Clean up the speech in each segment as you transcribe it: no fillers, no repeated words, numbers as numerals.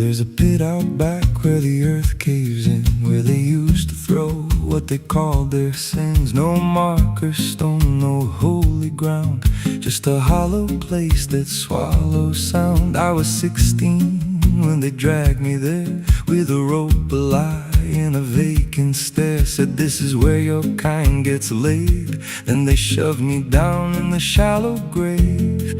There's a pit out back where the earth caves in, where they used to throw what they called their sins. No marker stone, no holy ground, just a hollow place that swallows sound. I was 16 when they dragged me there, with a rope, a lie, and a vacant stare. Said this is where your kind gets laid. Then they shoved me down in the shallow grave,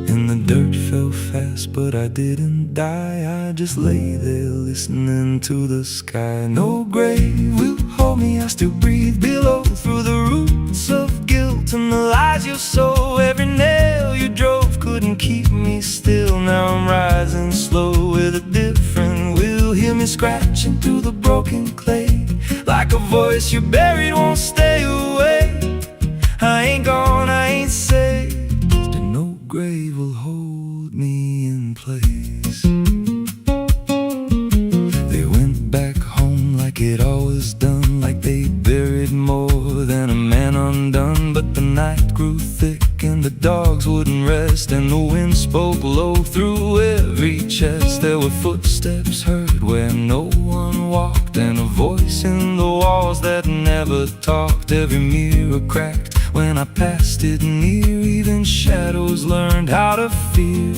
and the dirt fell fast, but I didn't die. I just lay there listening to the sky. No grave will hold me, I still breathe below, through the roots of guilt and the lies you sow. Every nail you drove couldn't keep me still. Now I'm rising slow with a different will. Hear me scratching through the broken clay, like a voice you buried won't stay away. I ain't gone, I ain't saved, and no grave will hold me in place. They went back home like it always done, like they buried more than a man undone. But the night grew thick and the dogs wouldn't rest, and the wind spoke low through every chest. There were footsteps heard where no one walked, and a voice in the walls that never talked. Every mirror cracked when I passed it near, even shadows learned how to fear.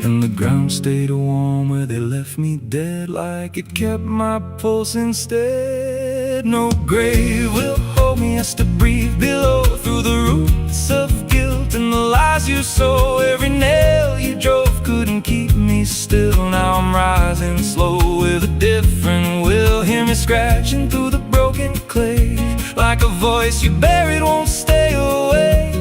And the ground stayed warm where they left me dead, like it kept my pulse instead. No grave will hold me, I still breathe below, through the roots of guilt and the lies you sow. Every nail you drove couldn't keep me still. Now I'm rising slow with a different will. Hear me scratching through the broken clay, like a voice you buried won't stay away.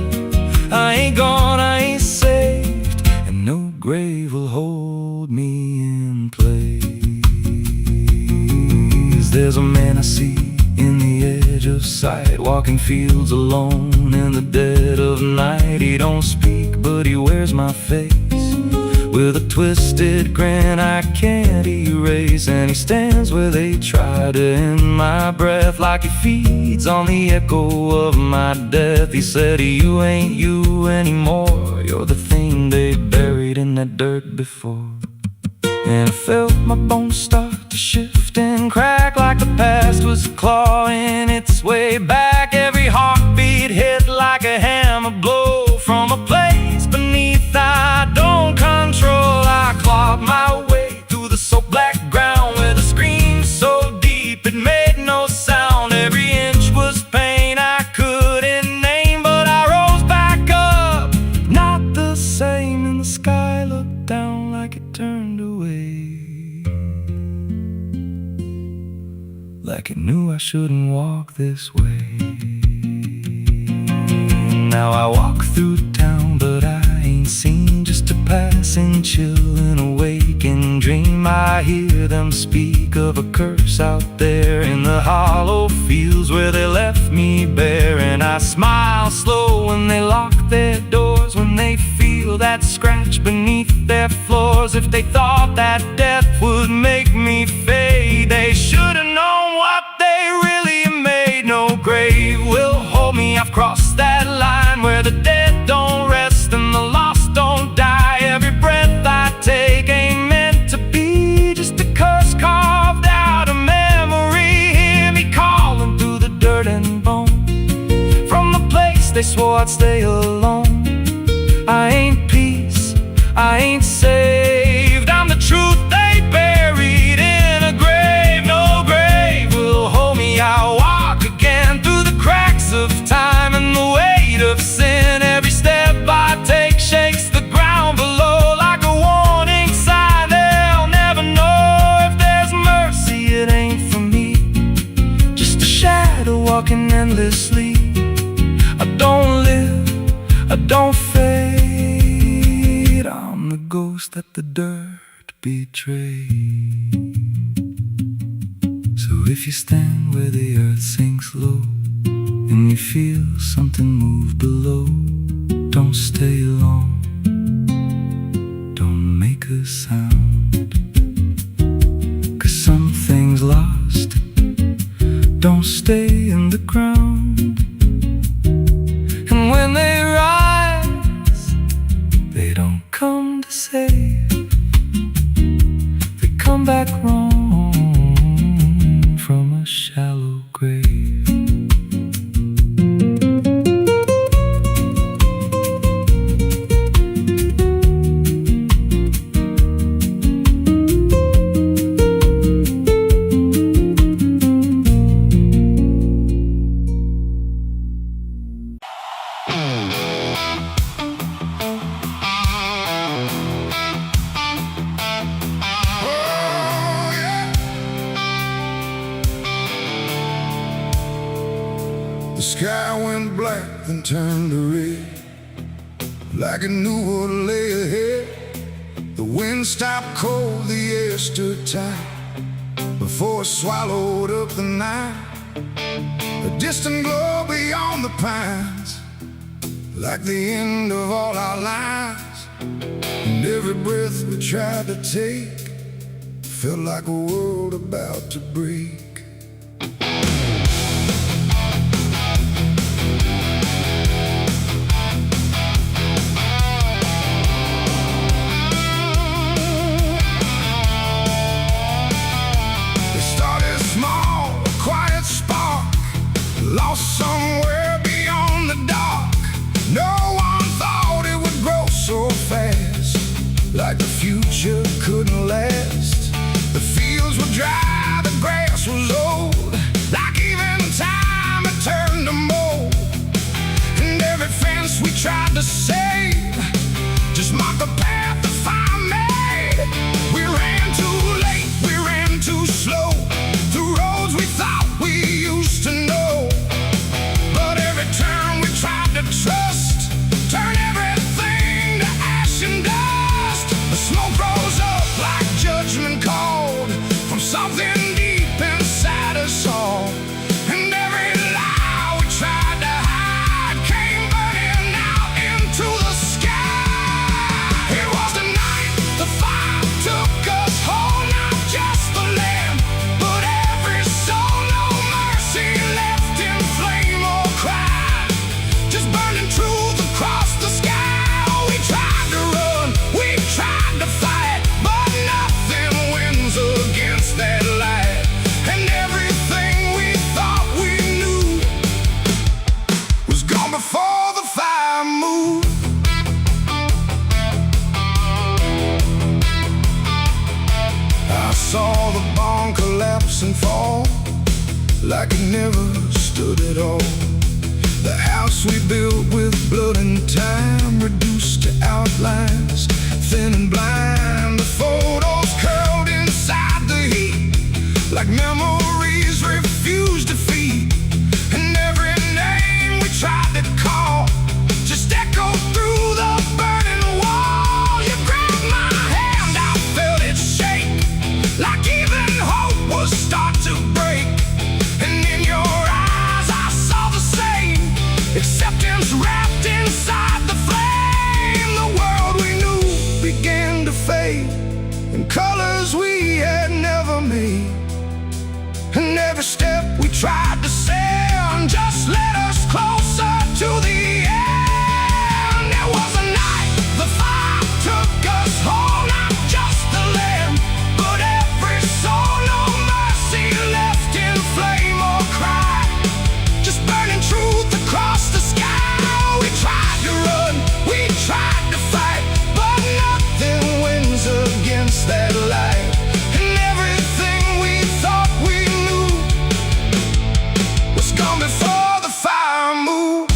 I ain't gone, I ain't saved, and no grave will hold me in place. There's a man I see in the edge of sight, walking fields alone in the dead of night. He don't speak, but he wears my face with a twisted grin I can't erase. And he stands where they try to end my breath, like he feeds on the echo of my death. He said, you ain't you anymore, you're the thing they buried in that dirt before. And I felt my bones start to shift and crack, like the past was clawing its way back. Every heartbeat hit like a hammer blow from a place beneath I don't control. I clawed my way through the soap black ground, with a scream so deep it made no sound. Every inch was pain I couldn't name, but I rose back up, not the same. And the sky looked down like it turned away, like it knew I shouldn't walk this way. Now I walk through town, but I ain't seen, just a passing chill and a waking dream. I hear them speak of a curse out there in the hollow fields where they left me bare. And I smile slow when they lock their doors, when they feel that scratch beneath their floors. If they thought that death would make me fade, they should've known what they really made. No grave will hold me, I've crossed that line where the dead don't rest and the lost don't die. Every breath I take ain't meant to be, just a curse carved out of memory. Hear me calling through the dirt and bone, from the place they swore I'd stay alone. I ain't peace, I ain't saved, I'm the truth they buried in a grave. No grave will hold me, I'll walk again through the cracks of time and the weight of sin. Every step I take shakes the ground below, like a warning sign. They'll never know if there's mercy, it ain't for me, just a shadow walking endlessly. I don't live, I don't fade, I'm the ghost that the dirt betrayed. So if you stand where the earth sinks low, and you feel something move below, don't stay long, don't make a sound, 'cause something's lost, don't stay in the ground. And when they rise, they don't come to save, they come back wrong from a shallow grave. The sky went black, then turned to red, like it knew what lay ahead. The wind stopped cold, the air stood tight, before it swallowed up the night. A distant glow beyond the pines, like the end of all our lives. And every breath we tried to take felt like a world about to break. Lost somewhere beyond the dark. No one thought it would grow so fast, like the future couldn't last. The fields were dry, the grass was old, like even time had turned to mold. And every fence we tried to save just marked the path the fire made. We ran too late, we ran too slow, through roads we thought we used to know. Trust, turn everything to ash and dust. The smoke rose up like judgment called from something deep inside us all. And every lie we tried to hide came burning out into the sky. It was the night the fire took us whole, not just the land, but every soul. No mercy left in flame or cry, just burning truth across the sky. We tried to run, we tried to fight, but nothing wins against that light. And everything we thought we knew was gone before the fire moved. I saw the barn collapse and fall, like it never stood at all. The house we built with blood and time, reduced to outlines, thin and blind. The photos curled inside the heat, like memories refused defeat. And every name we tried to call just echoed through the burning wall. You grabbed my hand, I felt it shake, like even hope was start to break. And in your eyes I saw the same acceptance wrapped inside the flame. The world we knew began to fade in colors we had never made. And every step we tried to send just led us closer to the end. There was a night the fire took us whole, not just the land, but every soul. No mercy left in flame or cry, just burning truth across the sky. We tried to run, we tried to fight, but nothing wins against that light. And everything we thought we knew was gone before the fire moved.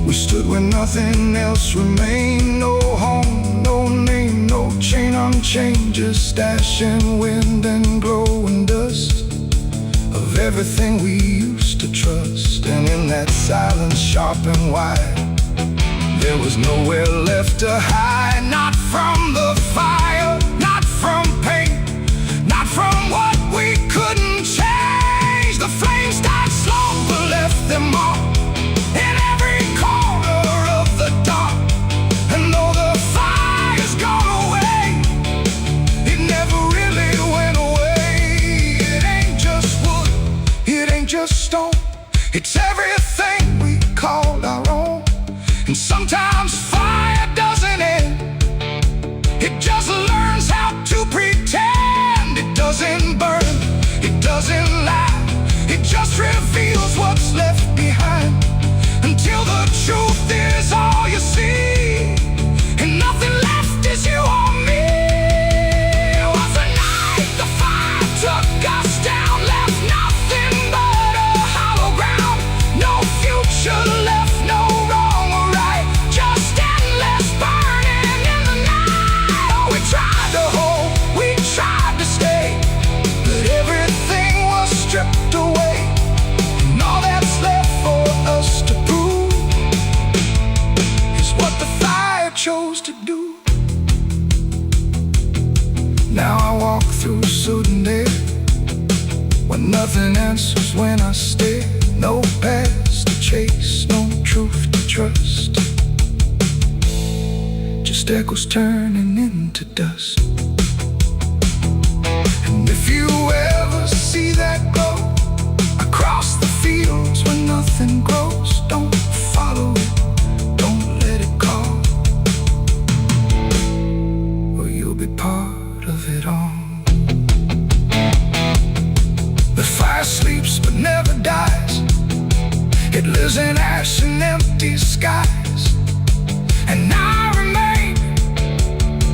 We stood where nothing else remained. No home, no name, no chain unchained, just ash and wind and glowing dust of everything we used to trust. And in that silence, sharp and wide, there was nowhere left to hide. Not from the fire, not from pain, not from what we couldn't change. The flames died slow but left them all in every corner of the dark. And though the fire's gone away, it never really went away. It ain't just wood, it ain't just stone, it's everything we called our own. And sometimes lost echoes turning into dust. And if you ever see that glow across the fields where nothing grows, don't follow it, don't let it call, or you'll be part of it all. The fire sleeps but never dies. It lives in ash and empty skies. And I remain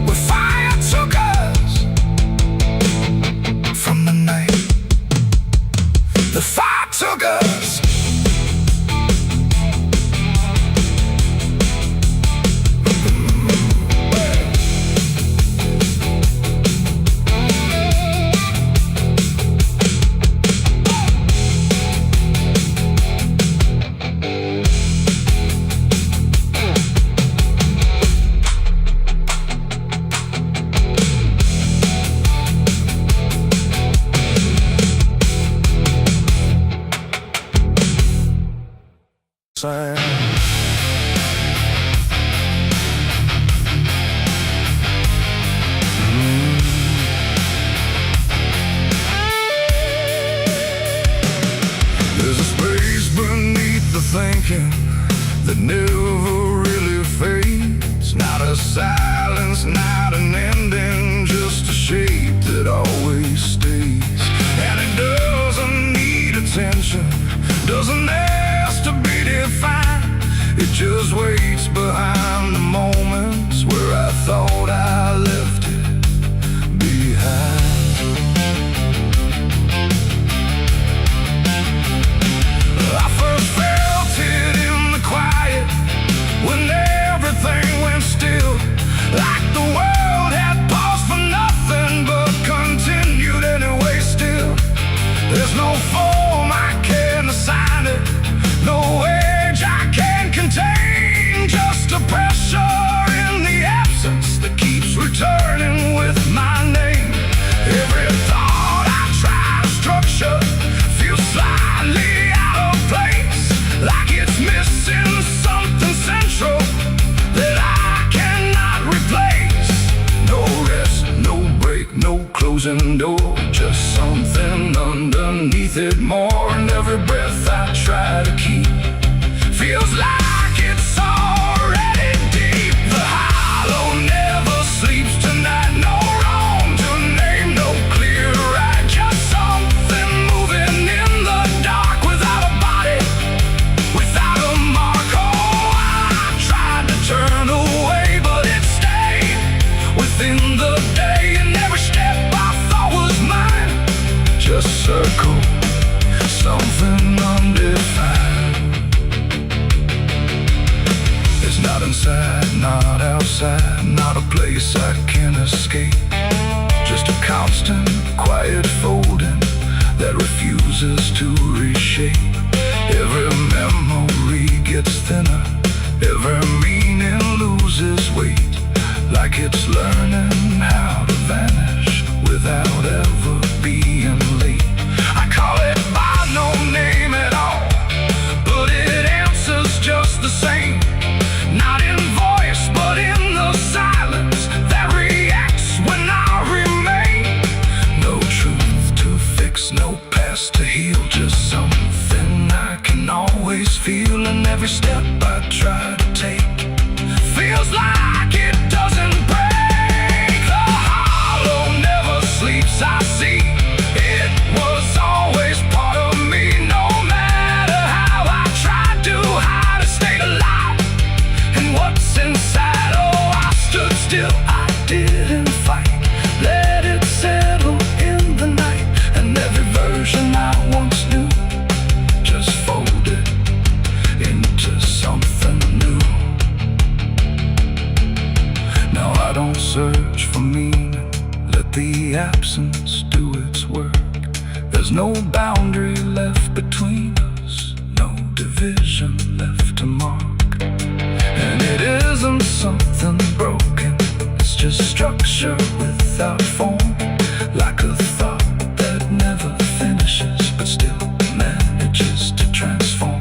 where fire took us from the night. The fire took us. There's a space beneath the thinking that never really fades. Not a silence, not an ending, just a shape that always stays. And it doesn't need attention, doesn't ask to be defined. It just waits behind the moments where I thought I left it behind. I first felt it in the quiet, when everything went still, like the world had paused for nothing but continued anyway still. There's no form I can assign it, no age I can contain, just a pressure in the absence that keeps returning with my name. Every thought I try to structure feels slightly out of place, like it's missing something central that I cannot replace. No rest, no break, no closing door, just something underneath it more. And every breath I try to keep feels like it's already deep. The hollow never sleeps tonight, no wrong to name, no clear right, just something moving in the dark without a body, without a mark. Oh, I tried to turn away, but it stayed within the day, and every step I thought was mine just circle something undefined. It's not inside, not outside, not a place I can escape, just a constant, quiet folding that refuses to reshape. Every memory gets thinner, every meaning loses weight, like it's learning how to vanish without ever being late. I call it by no name at all, but it answers just the same. Not in voice, but in the silence that reacts when I remain. No truth to fix, no past to heal, just something I can always feel. And every step I try to take feels like it doesn't break. The hollow never sleeps, I see. It was always part of me, no matter how I tried to hide or stay alive. And what's inside, oh, I stood still, I didn't fight, let it settle in the night. And every version I once knew just folded into something new. Now I don't search for meaning, let the absence do its work. There's no boundary left between us, no division left to mark. And it isn't something broken, it's just structure without form, like a thought that never finishes but still manages to transform.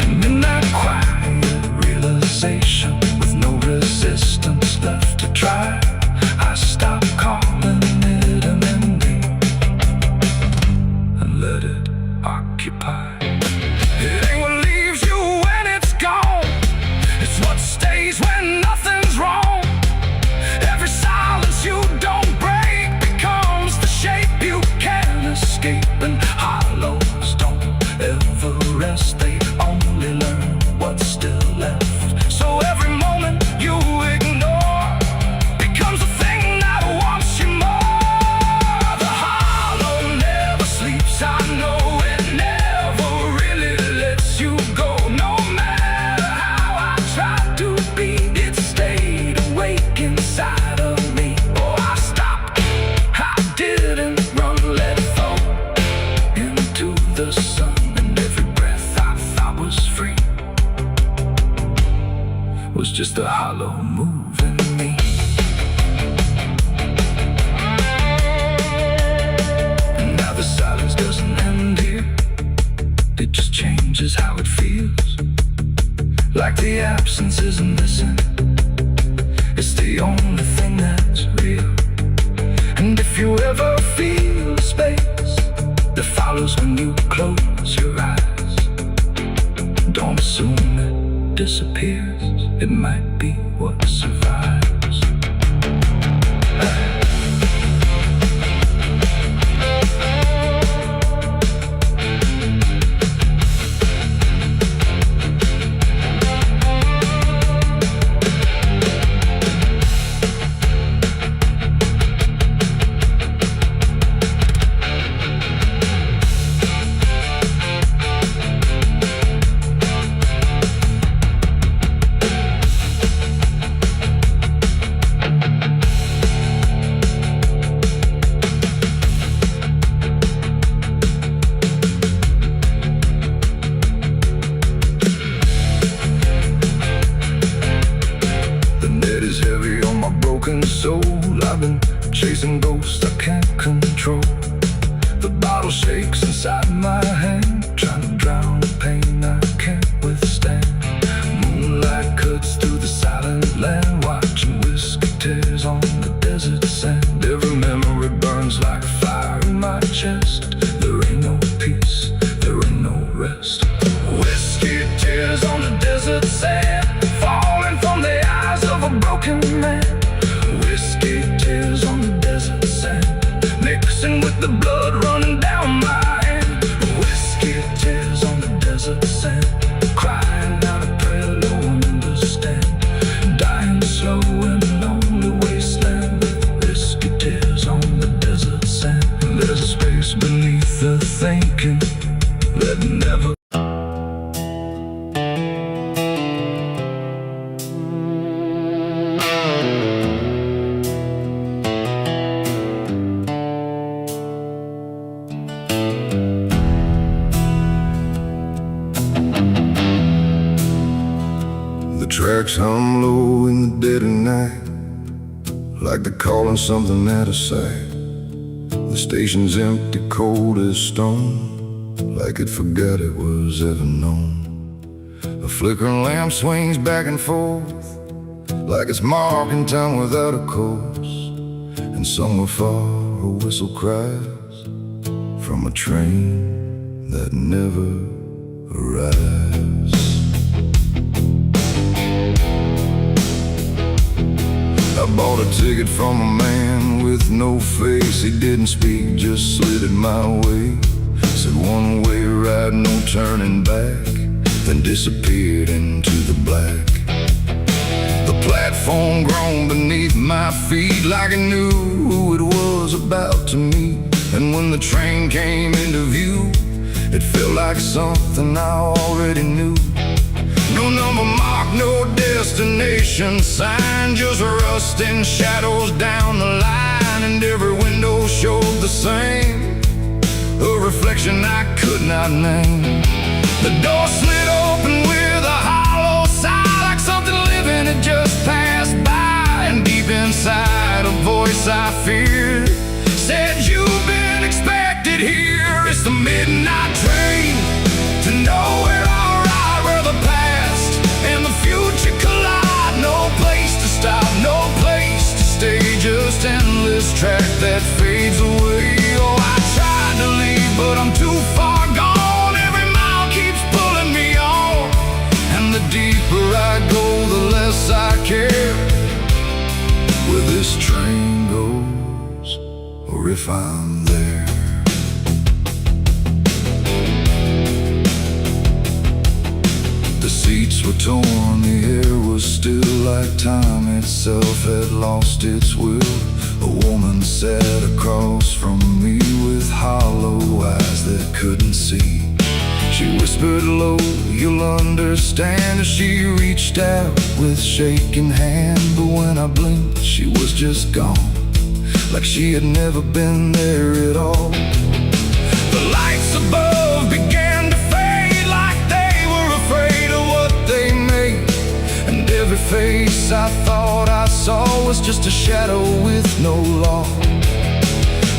And in that quiet realization, with no resistance left was just a hollow move in me. And now the silence doesn't end here. It just changes how it feels. Like the absence isn't missing. It's the only thing that's real. And if you ever feel a space that follows when you close your eyes, don't assume it disappears. It might be what survives. Soul, I've been chasing ghosts I can't control. The bottle shakes inside my hand, trying to drown the pain I can't withstand. Moonlight cuts through the silent land, watching whiskey tears on the desert sand. Every memory burns like fire in my chest. There ain't no peace, there ain't no rest. Whiskey tears on the desert sand, falling from the eyes of a broken man. Whiskey tears on the desert sand, mixing with the blood running down my hand. Whiskey tears on the desert sand, crying out a prayer no one understands. Dying slow in a lonely wasteland. Whiskey tears on the desert sand. There's a space beneath the thinking that never. The tracks hum low in the dead of night, like they're calling something out of sight. The station's empty, cold as stone, like it forgot it was ever known. A flickering lamp swings back and forth, like it's marking time without a course. And somewhere far a whistle cries from a train that never arrives. I bought a ticket from a man with no face. He didn't speak, just slid it my way. Said one way ride, no turning back, then disappeared into the black. The platform groaned beneath my feet, like it knew who it was about to meet. And when the train came into view, it felt like something I already knew. No number mark, no destination sign, just rusting shadows down the line. And every window showed the same, a reflection I could not name. The door slid open with a hollow sigh, like something living had just passed by. And deep inside a voice I feared said, "You've been expected here." It's the midnight train to nowhere, alright, where the past and the future collide. No place to stop, no place to stay, just endless track that fades away. Oh, I tried to leave, but I'm too far gone. Every mile keeps pulling me on, and the deeper I go, the less I care where this train goes, or if I'm there. The seats were torn, the air was still, like time itself had lost its will. A woman sat across from me with hollow eyes that couldn't see. She whispered low, "You'll understand," as she reached out with shaking hand. But when I blinked, she was just gone, like she had never been there at all. The lights above began to fade, like they were afraid of what they made. And every I thought I saw was just a shadow with no law.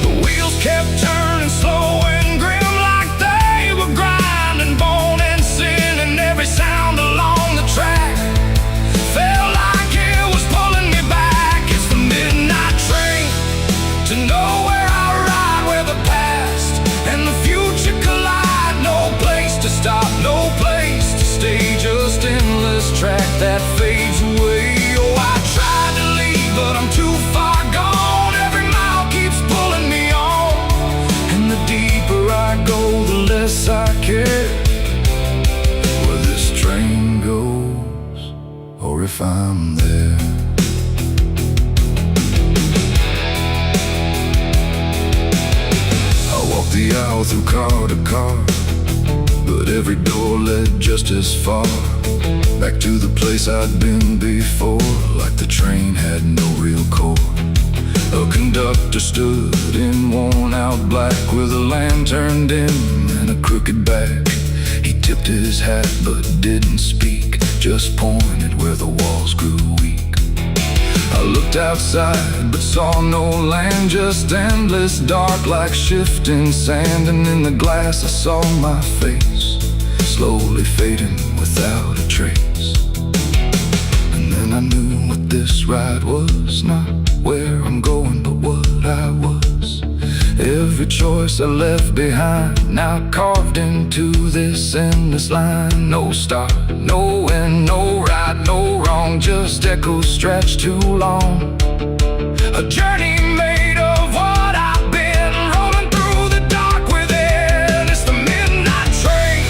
The wheels kept turning slow and grim, like they were grinding bone and sin, and every sound along the track felt like it was pulling me back. It's the midnight train to nowhere I ride, where the past and the future collide. No place to stop, no place to stay, just endless track that fades away. Oh, I tried to leave, but I'm too far gone. Every mile keeps pulling me on, and the deeper I go, the less I care where this train goes, or if I'm there. I walked the aisle through car to car, but every door led just as far back to the place I'd been before, like the train had no real core. A conductor stood in worn-out black with a lantern dim and a crooked back. He tipped his hat but didn't speak, just pointed where the walls grew weak. I looked outside but saw no land, just endless dark like shifting sand. And in the glass I saw my face, slowly fading without a trace. And then I knew what this ride was, not where I'm going but what I was. Every choice I left behind, now carved into this endless line. No start, no end, no right, no wrong, just echoes stretched too long. A journey made of what I've been, rolling through the dark within. It's the midnight train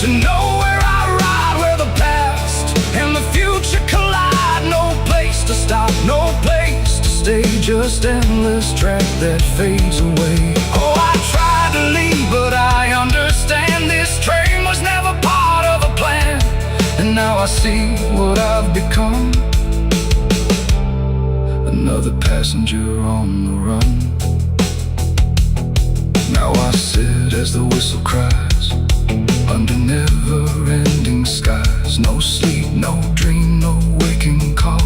to nowhere I ride, where the past and the future collide. No place to stop, no place to stay, just endless track that fades away. Oh, I tried to leave, but I understand this train was never part of a plan. And now I see what I've become, another passenger on the run. Now I sit as the whistle cries, under never-ending skies. No sleep, no dream, no waking call,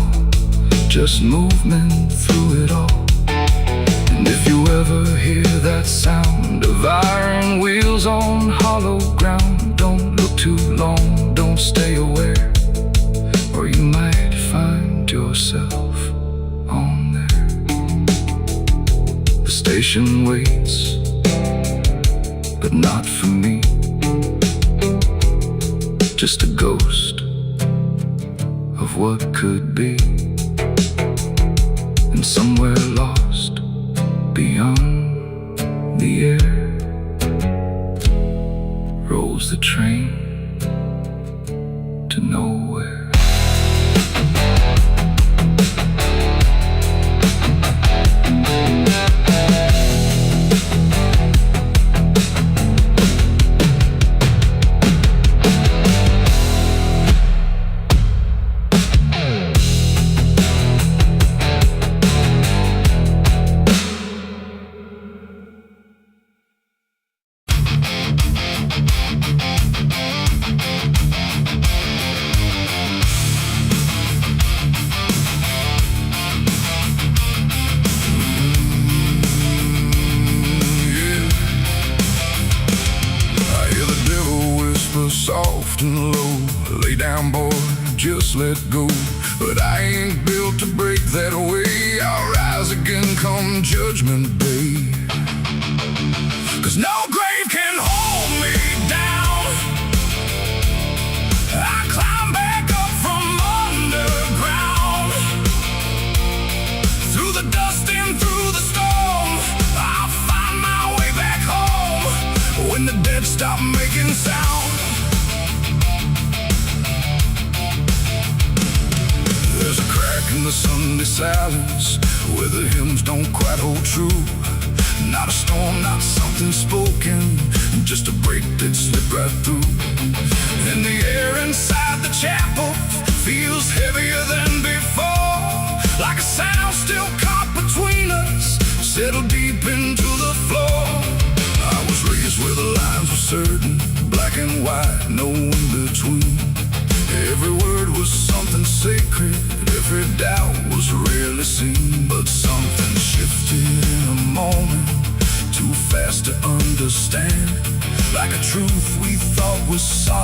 just movement through it all. And if you ever hear that sound of iron wheels on hollow ground, don't look too long, don't stay aware, or you might find yourself on there. The station waits, but not for me, just a ghost of what could be. And somewhere lost beyond the air rolls the train to nowhere. Soft and low, lay down boy, just let go. But I ain't built to break that way. I'll rise again come judgment day. 'Cause no grave can hold me down. I climb back up from underground, through the dust and through the storm. I'll find my way back home when the dead stop making sound. There's a crack in the Sunday silence where the hymns don't quite hold true. Not a storm, not something spoken, just a break that slipped right through. And the air inside the chapel feels heavier than before, like a sound still caught between us, settled deep into the floor. I was raised where the lines were certain, black and white, no in between. Every word was something sacred, every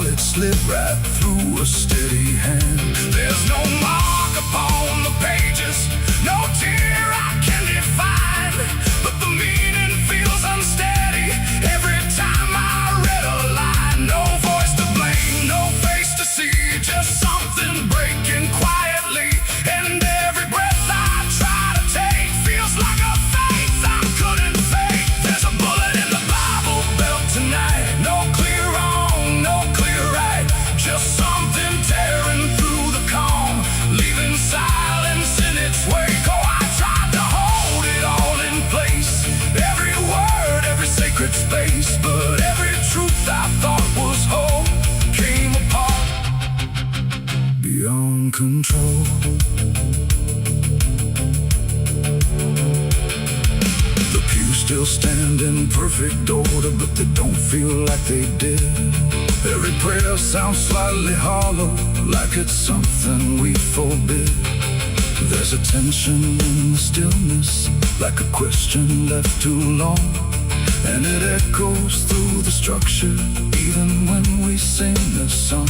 it slid right through a steady hand. There's no mark upon the pages, no tear I can define, but the meaning feels unsteady every time I read a line. No voice to blame, no face to see, just something breaking quietly. And every breath I try to take feels like a faith I couldn't fake. There's a bullet in the Bible belt tonight. No clear wrong, no clear right, just something tearing through the calm, leaving silence in its wake. Oh, I tried to hold it all in place, every word, every sacred space, but every truth I thought was whole came apart beyond control. The pews still stand in perfect order, but they don't feel like they did. Every prayer sounds slightly hollow, like it's something we forbid. There's a tension in the stillness, like a question left too long, and it echoes through the structure, even when we sing this song.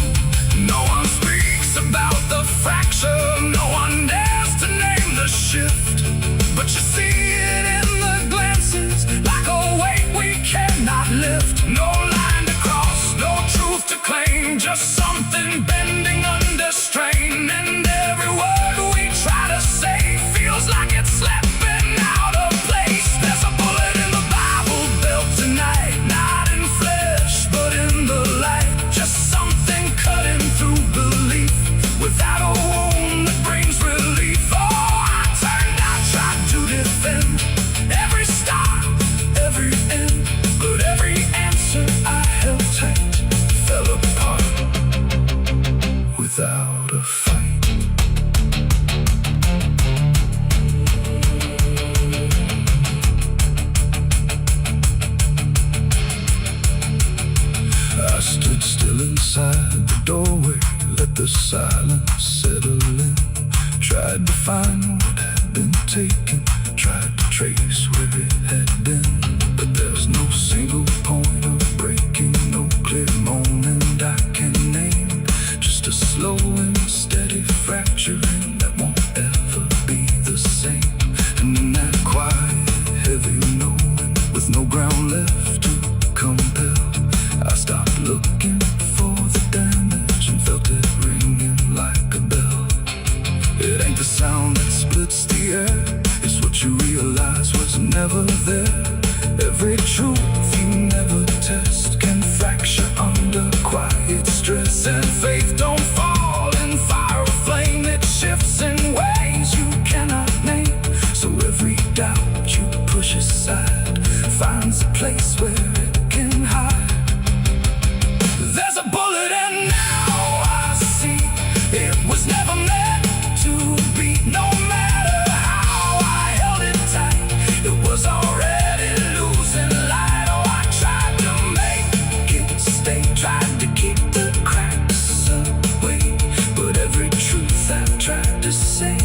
No one speaks about the fracture, no one dares to name the shift, but you see it in the glances, like a weight we cannot lift. No line to cross, no truth to claim, just something bending under strain. And every word we try to say feels like it's slipping out of place. There's a bullet in the Bible belt tonight, not in flesh, but in the light. Just something cutting through belief, without a wound that brings relief. Oh, I turned, I tried to defend every start, every end, but every answer I held tight fell apart without a fight. I stood still inside the doorway, let the silence settle in. Tried to find what had been taken, tried to trace where it had been, but there's no single point of breaking, no clear moment I can name. Just a slow and steady fracturing that won't ever be the same. And in that quiet, heavy knowing, with no ground left to compel, I stopped looking for the damage and felt it ringing like a bell. It ain't the sound that splits the air, it's what you realize was never there. Every truth you never test can fracture under quiet stress. And faith don't fall in fire or flame, it shifts in ways you cannot name. So every doubt you push aside finds a place where it can hide. There's a bullet and now I see it was never meant to be. No matter how I held it tight, it was already losing light. Oh, I tried to make it stay, tried to keep the cracks away, but every truth I tried to say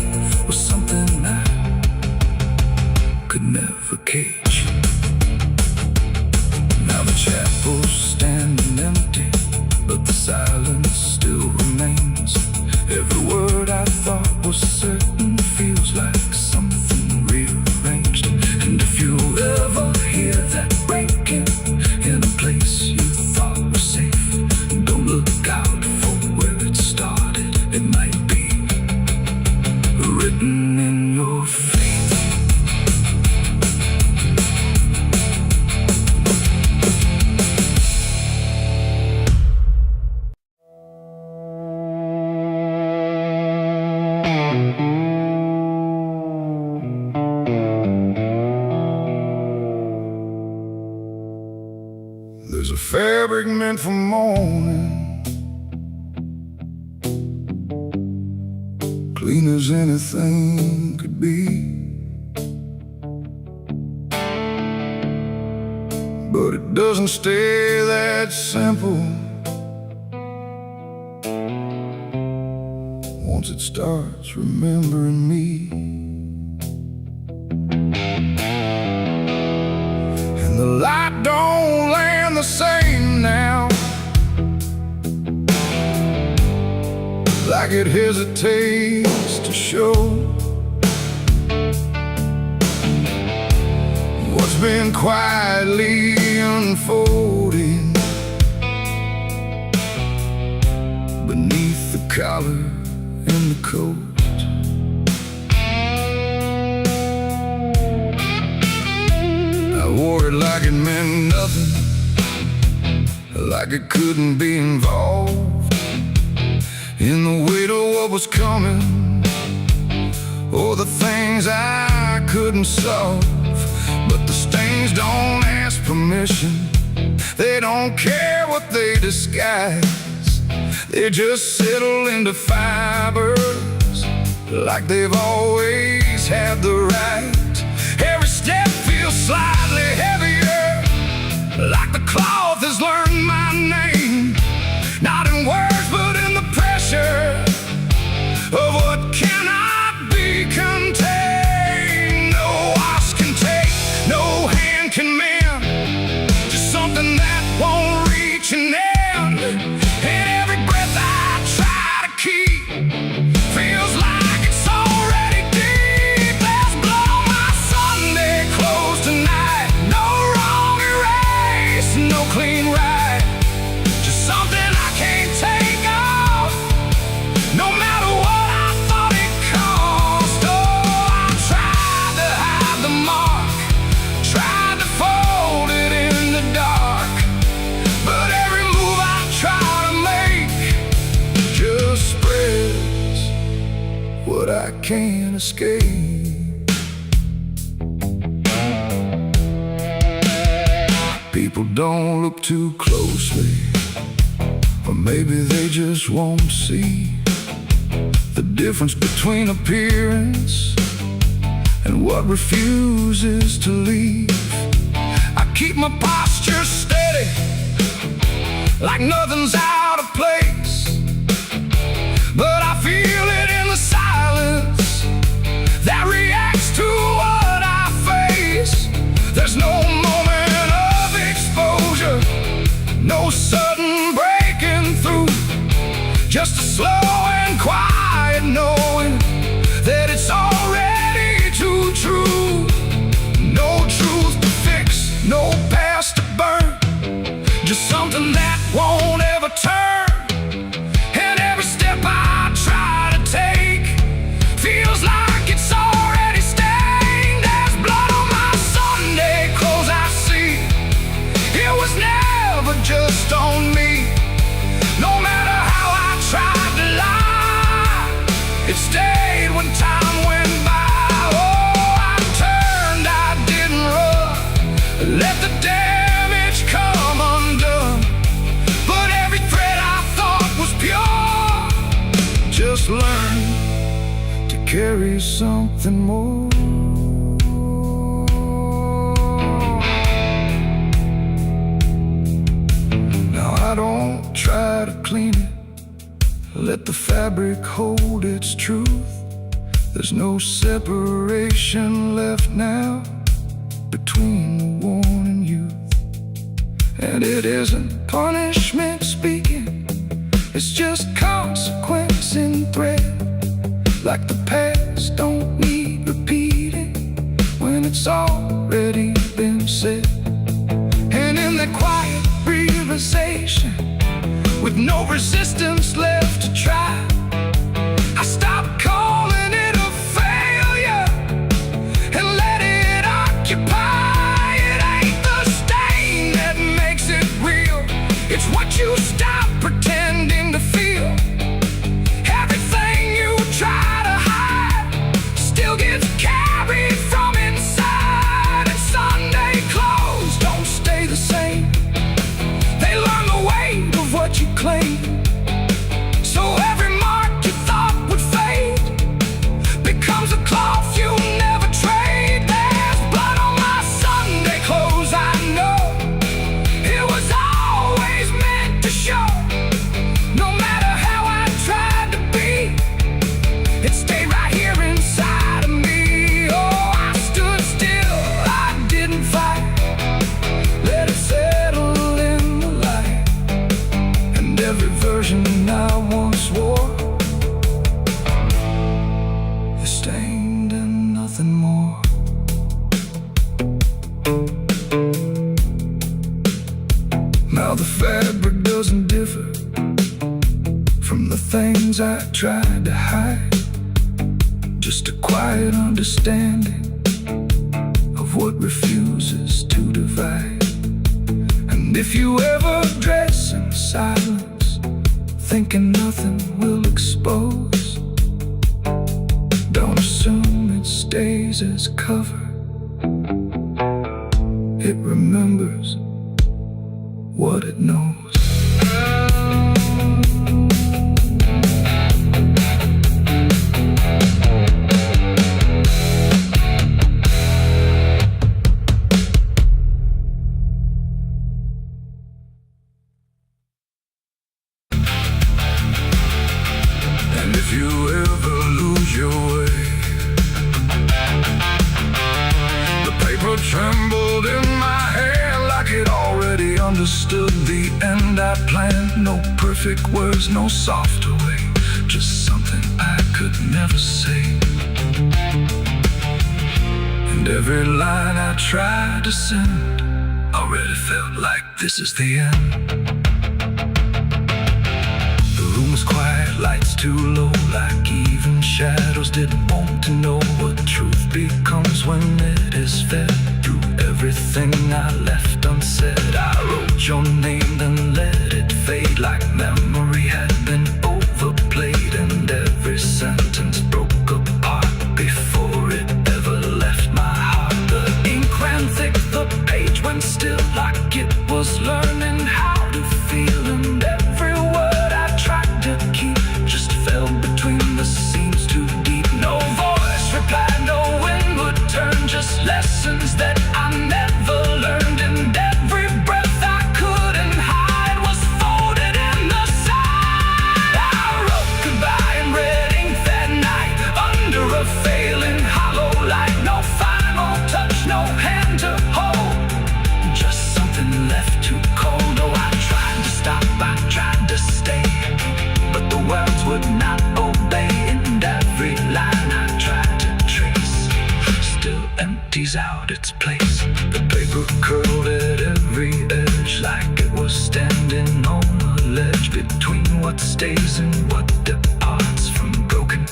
was something I could never cage. Now the chapel's standing empty, but the silence still remains. Every word I thought was certain feels like something rearranged. And if you ever hear that breaking in a place you thought was safe, don't look out for where it started. It might be written in your faith. There's a fabric meant for mourning, clean as anything could be, but it doesn't stay that simple. Once it starts remembering me, and the light don't land the same now. like it hesitates to show what's been quietly unfolding beneath the collar and the coat. I wore it like it meant nothing, like it couldn't be involved in the weight of what was coming, or the things I couldn't solve. But the stains don't ask permission, they don't care what they disguise. They just settle into fibers like they've always had the right. Every step feels slightly heavier, like the cloth has learned my name. Not in words, but in the pressure of what cannot be contained. No wash can take, no hand can mend, just something that won't reach an end. And every breath I try to keep feels like it's already deep. There's blood on my Sunday clothes tonight, no wrong erase, no clean right, just something I can't take off, no matter what I thought it cost. Oh, I tried to hide the mark, tried to fold it in the dark, but every move I try to make just spreads what I can't escape. People don't look too closely, or maybe they just won't see the difference between appearance and what refuses to leave. I keep my posture steady, like nothing's out of place, but I feel it in the silence that reacts to what I face. There's no moment of exposure, no sudden breaking through, just a slow and quiet knowing that it's already too true. No truth to fix, no past to burn, just something that won't ever turn. And every step I try to take feels like it's already stained. There's blood on my Sunday clothes, I see. It was never just on me. No matter how I tried to lie, it stayed when time went by. Oh, I turned, I didn't run, let the damage come undone. But every thread I thought was pure just learned to carry something more. Now I don't try to clean it, let the fabric hold its truth. There's no separation left now between the worn and youth. And it isn't punishment speaking, it's just consequence in thread. Like the past don't need repeating when it's already been said. And in that quiet realization, with no resistance left to try, I stopped calling it a failure and let it occupy. It ain't the stain that makes it real, it's what you stop pretending to feel. Everything you try to hide still gets carried from inside. And Sunday clothes don't stay the same, they learn the weight of what you claim. So every mark you thought would fade becomes a cloth you never trade. There's blood on my Sunday clothes, I know. It was always meant to show. No matter how I tried to be, it stayed right here inside of me. Oh, I stood still, I didn't fight, let it settle in the light. And every version I once wore from the things I tried to hide. Just a quiet understanding of what refuses to divide. And if you ever dress in silence, thinking nothing will expose, don't assume it stays as cover. It remembers what it knows. And if you ever lose your way, the paper trembled in my hand like it already understood the end I planned. No perfect words, no softer way, just something I could never say. And every line I tried to send already felt like this is the end. The room was quiet, lights too low, like even shadows didn't want to know what truth becomes when it is fed through everything I left unsaid. I wrote your name, then let it fade like memory had been overplayed, and every sentence broke apart before it ever left my heart. The ink ran thick, the page went still like it was learning how to feel, and every word I tried to keep just fell between the seams too deep. No voice replied, no wind would turn, just lessons that I never learned. And every breath I couldn't hide was folded in the side. I wrote goodbye in red ink that night under a failing hollow light. No final touch, no hand to hold, just something left too cold. Oh, I tried to stop, I tried to stay, but the words would not obey. And every line I tried to trace still empties out its place. The paper curled at every edge like it was standing on a ledge between what stays and what departs from broken,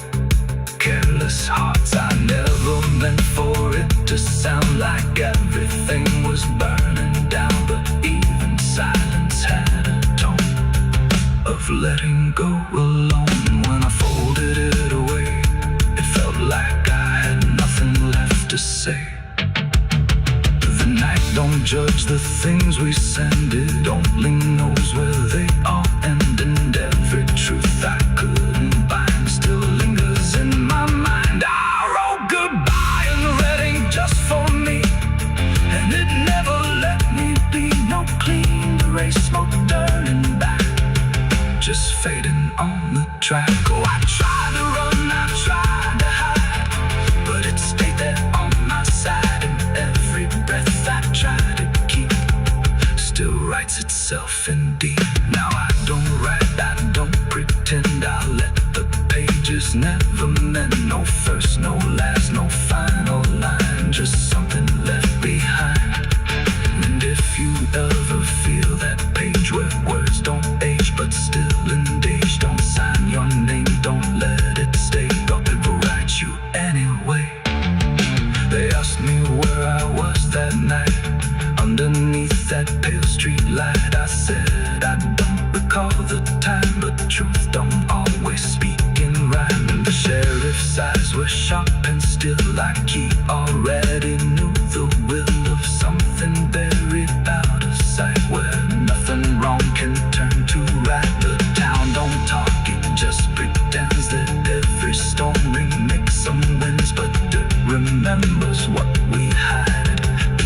careless hearts. I never meant for it to sound like everything was burning down, but even silence had a tone of letting go alone. When I folded it away, it felt like I had nothing left to say. The night don't judge the things we send, it only knows where they all end. And every truth I couldn't bind still lingers in my mind. I wrote goodbye in red ink just for me, and it never let me be. No clean erase, no turning back, just fading on the track. Oh, I tried to run, I tried to hide, but it stayed there on my side. And every breath I tried to keep still writes itself in deep. Now I don't write, I don't pretend, I let the pages never mend. No first, no last, no final line, just something left behind. And if you ever feel that page where words don't age but still engage, don't sign your name, don't let it stay, but people write you anyway. They asked me where I was that night underneath that pale street light. I said I don't recall the time, but truth don't always speak in rhyme. The sheriff's eyes were sharp and still, like he already knew the will of something buried out of sight, where nothing wrong can turn to right. The town don't talk, it just pretends that every storm remakes some winds, but it remembers what we hide.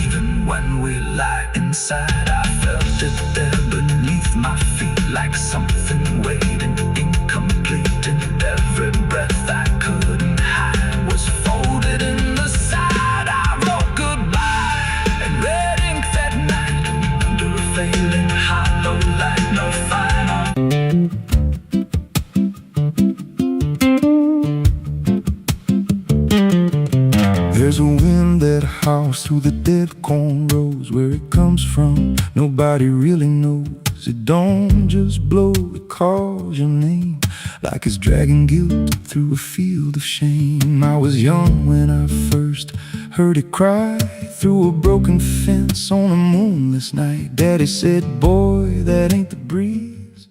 Even when we lie inside, I felt it there beneath my feet, like something waiting incomplete. And every breath I couldn't hide was folded in the side. I wrote goodbye in red ink that night under a failing hollow light. No final. There's a wind that howls through the dead corn rows. Where it comes from, nobody really knows. It don't just blow, it calls your name. like it's dragging guilt through a field of shame. I was young when I first heard it cry through a broken fence on a moonless night. Daddy said, boy, that ain't the breeze,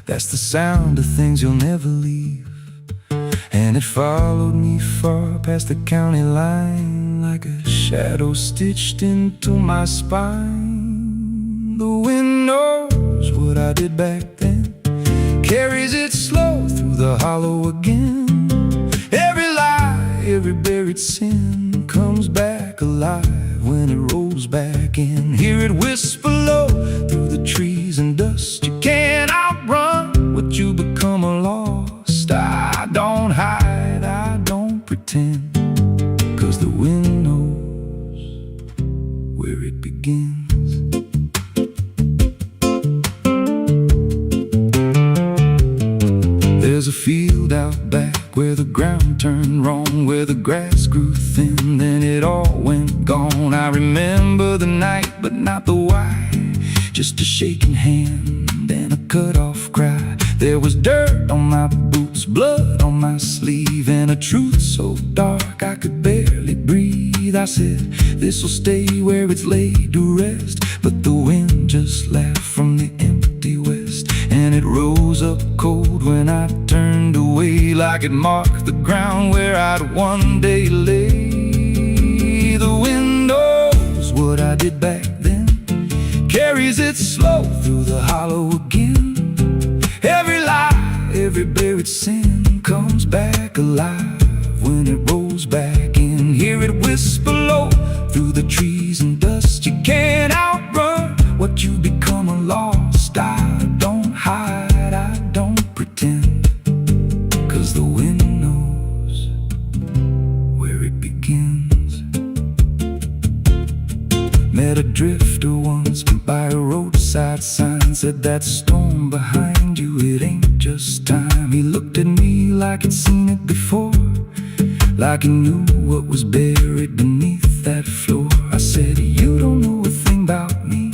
that's the sound of things you'll never leave. And it followed me far past the county line, like a shadow stitched into my spine. The wind knows what I did back then, carries it slow through the hollow again. Every lie, every buried sin comes back alive when it rolls back in. Hear it whisper low through the trees and dust. You can't outrun what you become lost. I don't hide, I don't pretend, 'cause the wind knows where it begins. There's a field out back where the ground turned wrong, where the grass grew thin, then it all went gone. I remember the night, but not the why, just a shaking hand and a cut-off cry. There was dirt on my boots, blood on my sleeve, and a truth so dark I could barely breathe. I said, this'll stay where it's laid to rest, but the wind just laughed from the empty west, and it rose up cold when I turned away, like it marked the ground where I'd one day lay. The wind knows what I did back then, carries it slow through the hollow again. Every lie, every buried sin comes back alive when it rolls back in. Hear it whisper low through the trees and dust. You can't outrun what you become lost. I don't hide, I don't pretend, 'cause the wind knows where it begins. Met a drifter once by a roadside sign, said that storm behind you, it ain't just time. He looked at me like he'd seen it before, like he knew what was buried beneath that floor. I said, you don't know a thing about me.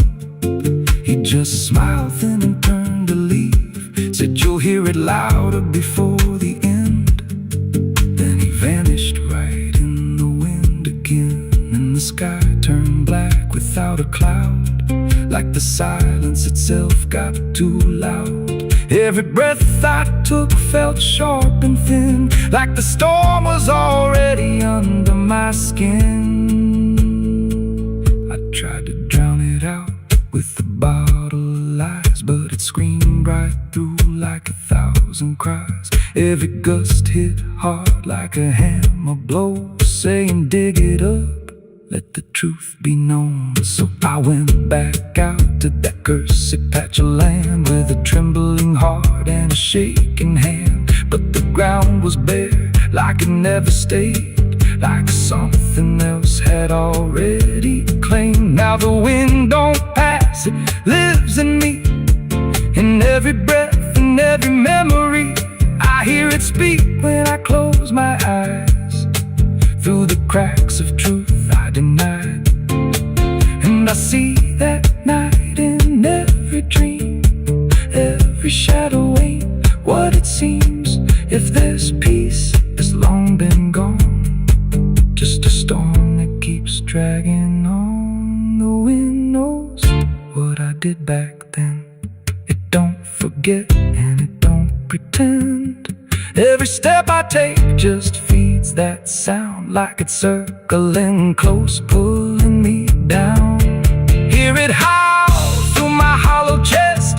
He just smiled thin and turned to leave, said, you'll hear it louder before the end. Then he vanished right in the wind again, and the sky turned black without a cloud, like the silence itself got too loud. Every breath I took felt sharp and thin, like the storm was already under my skin. I tried to drown it out with a bottle of lies, but it screamed right through like 1,000 cries. Every gust hit hard like a hammer blow, saying dig it up, let the truth be known. So I went back out to that cursed patch of land with a trembling heart and a shaking hand. But the ground was bare, like it never stayed, like something else had already claimed. Now the wind don't pass, it lives in me, in every breath and every memory. I hear it speak when I close my eyes, through the cracks of truth I denied. And I see that night in every dream, every shadow ain't what it seems. If there's peace, it's long been gone, just a storm that keeps dragging on. The wind knows what I did back then. It don't forget and it don't pretend. Every step I take just feeds that sound, like it's circling close, pulling me down. Hear it howl through my hollow chest,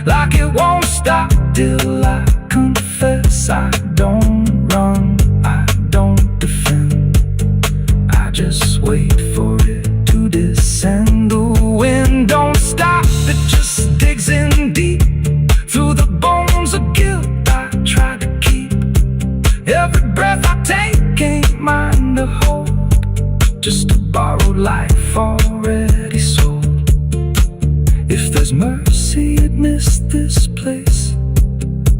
like it won't stop till I confess. I don't run, I don't defend, I just wait for it to descend. The wind don't stop, it just digs in deep, through the bones of guilt I try to keep. Every breath I take ain't mine to hold, just a borrowed life already sold. If there's mercy, it missed this place,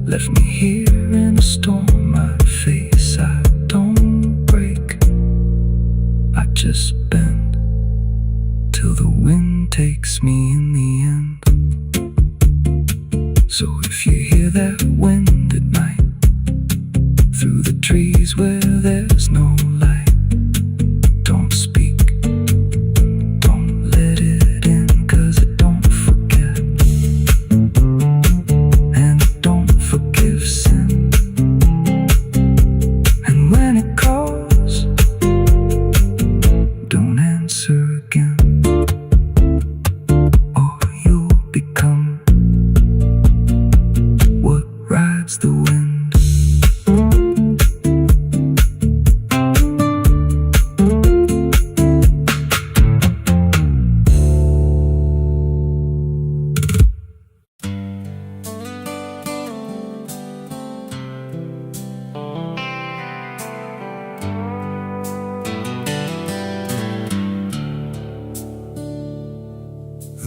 left me here in a storm I face. I don't break, I just bend, till the wind takes me in the end. So if you hear that wind at night,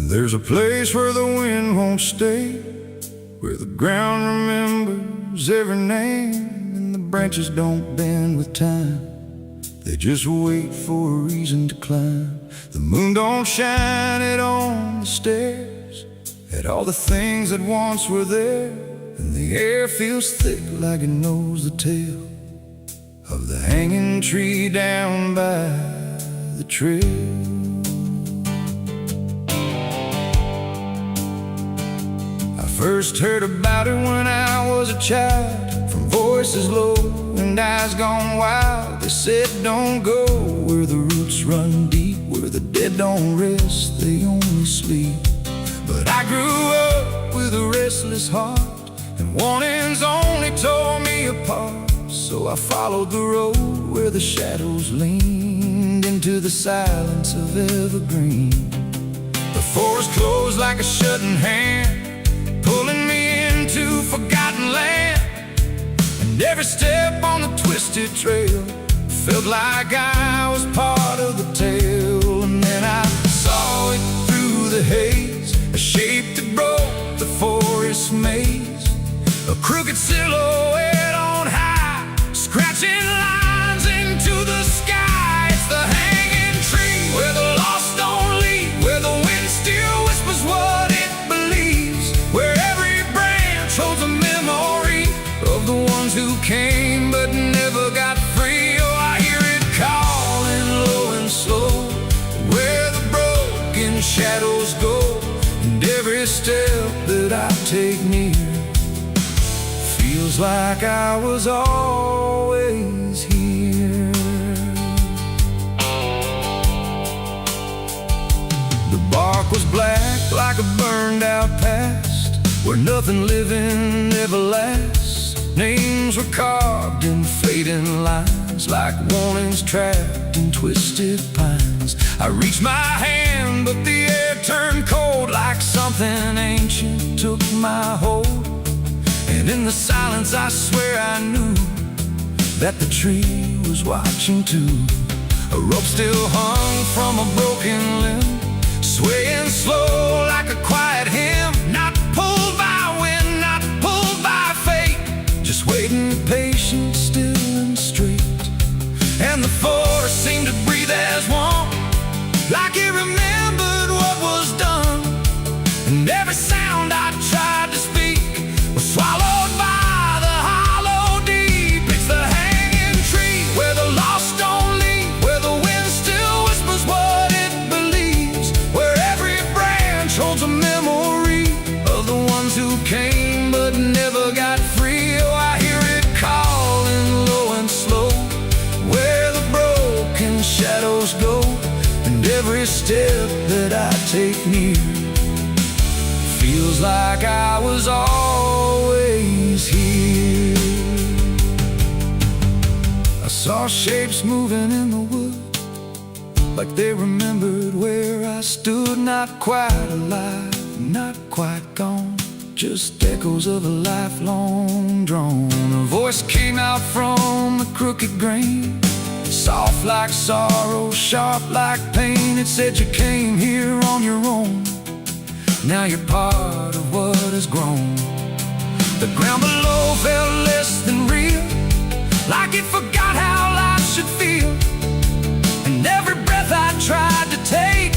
There's a place where the wind won't stay, where the ground remembers every name, and the branches don't bend with time. They just wait for a reason to climb. The moon don't shine it on the stairs, at all the things that once were there, and the air feels thick like it knows the tale of the hanging tree down by the trail. I first heard about it when I was a child, from voices low and eyes gone wild. They said don't go where the roots run deep, where the dead don't rest, they only sleep. But I grew up with a restless heart, and warnings only tore me apart. So I followed the road where the shadows leaned into the silence of evergreen. The forest closed like a shutting hand, pulling me into forgotten land. And every step on the twisted trail felt like I was part of the tale. And then I saw it through the haze, a shape that broke the forest maze, a crooked silhouette on high, scratching lines into the sky. It's the hanging tree where the lost don't leave, where the wind still whispers what it believes, where every branch holds a memory of the ones who came but never got free. Oh, I hear it calling low and slow, where the broken shadows go, and every step that I take near feels like I was always here. The bark was black like a burned out past, where nothing living ever lasts. Names were carved in fading lines, like warnings trapped in twisted pines. I reached my hand, but the air turned cold, like something ancient took my hold. And in the silence I swear I knew that the tree was watching too. A rope still hung from a broken limb, swaying slow like a quiet hymn, not pulled by wind, not pulled by fate, just waiting patient, still and straight. And the forest seemed to breathe as one, like it remembered what was done. And every sound I tried to speak was swallowed by the hollow deep. It's the hanging tree where the lost don't leave, where the wind still whispers what it believes, where every branch holds a memory of the ones who came but never got free. Oh, I hear it calling low and slow, where the broken shadows go, and every step that I take near feels like I was always here. I saw shapes moving in the wood, like they remembered where I stood. Not quite alive, not quite gone, just echoes of a lifelong drone. A voice came out from the crooked grain, soft like sorrow, sharp like pain. It said you came here on your own, now you're part of what has grown. The ground below felt less than real, like it forgot how life should feel. And every breath I tried to take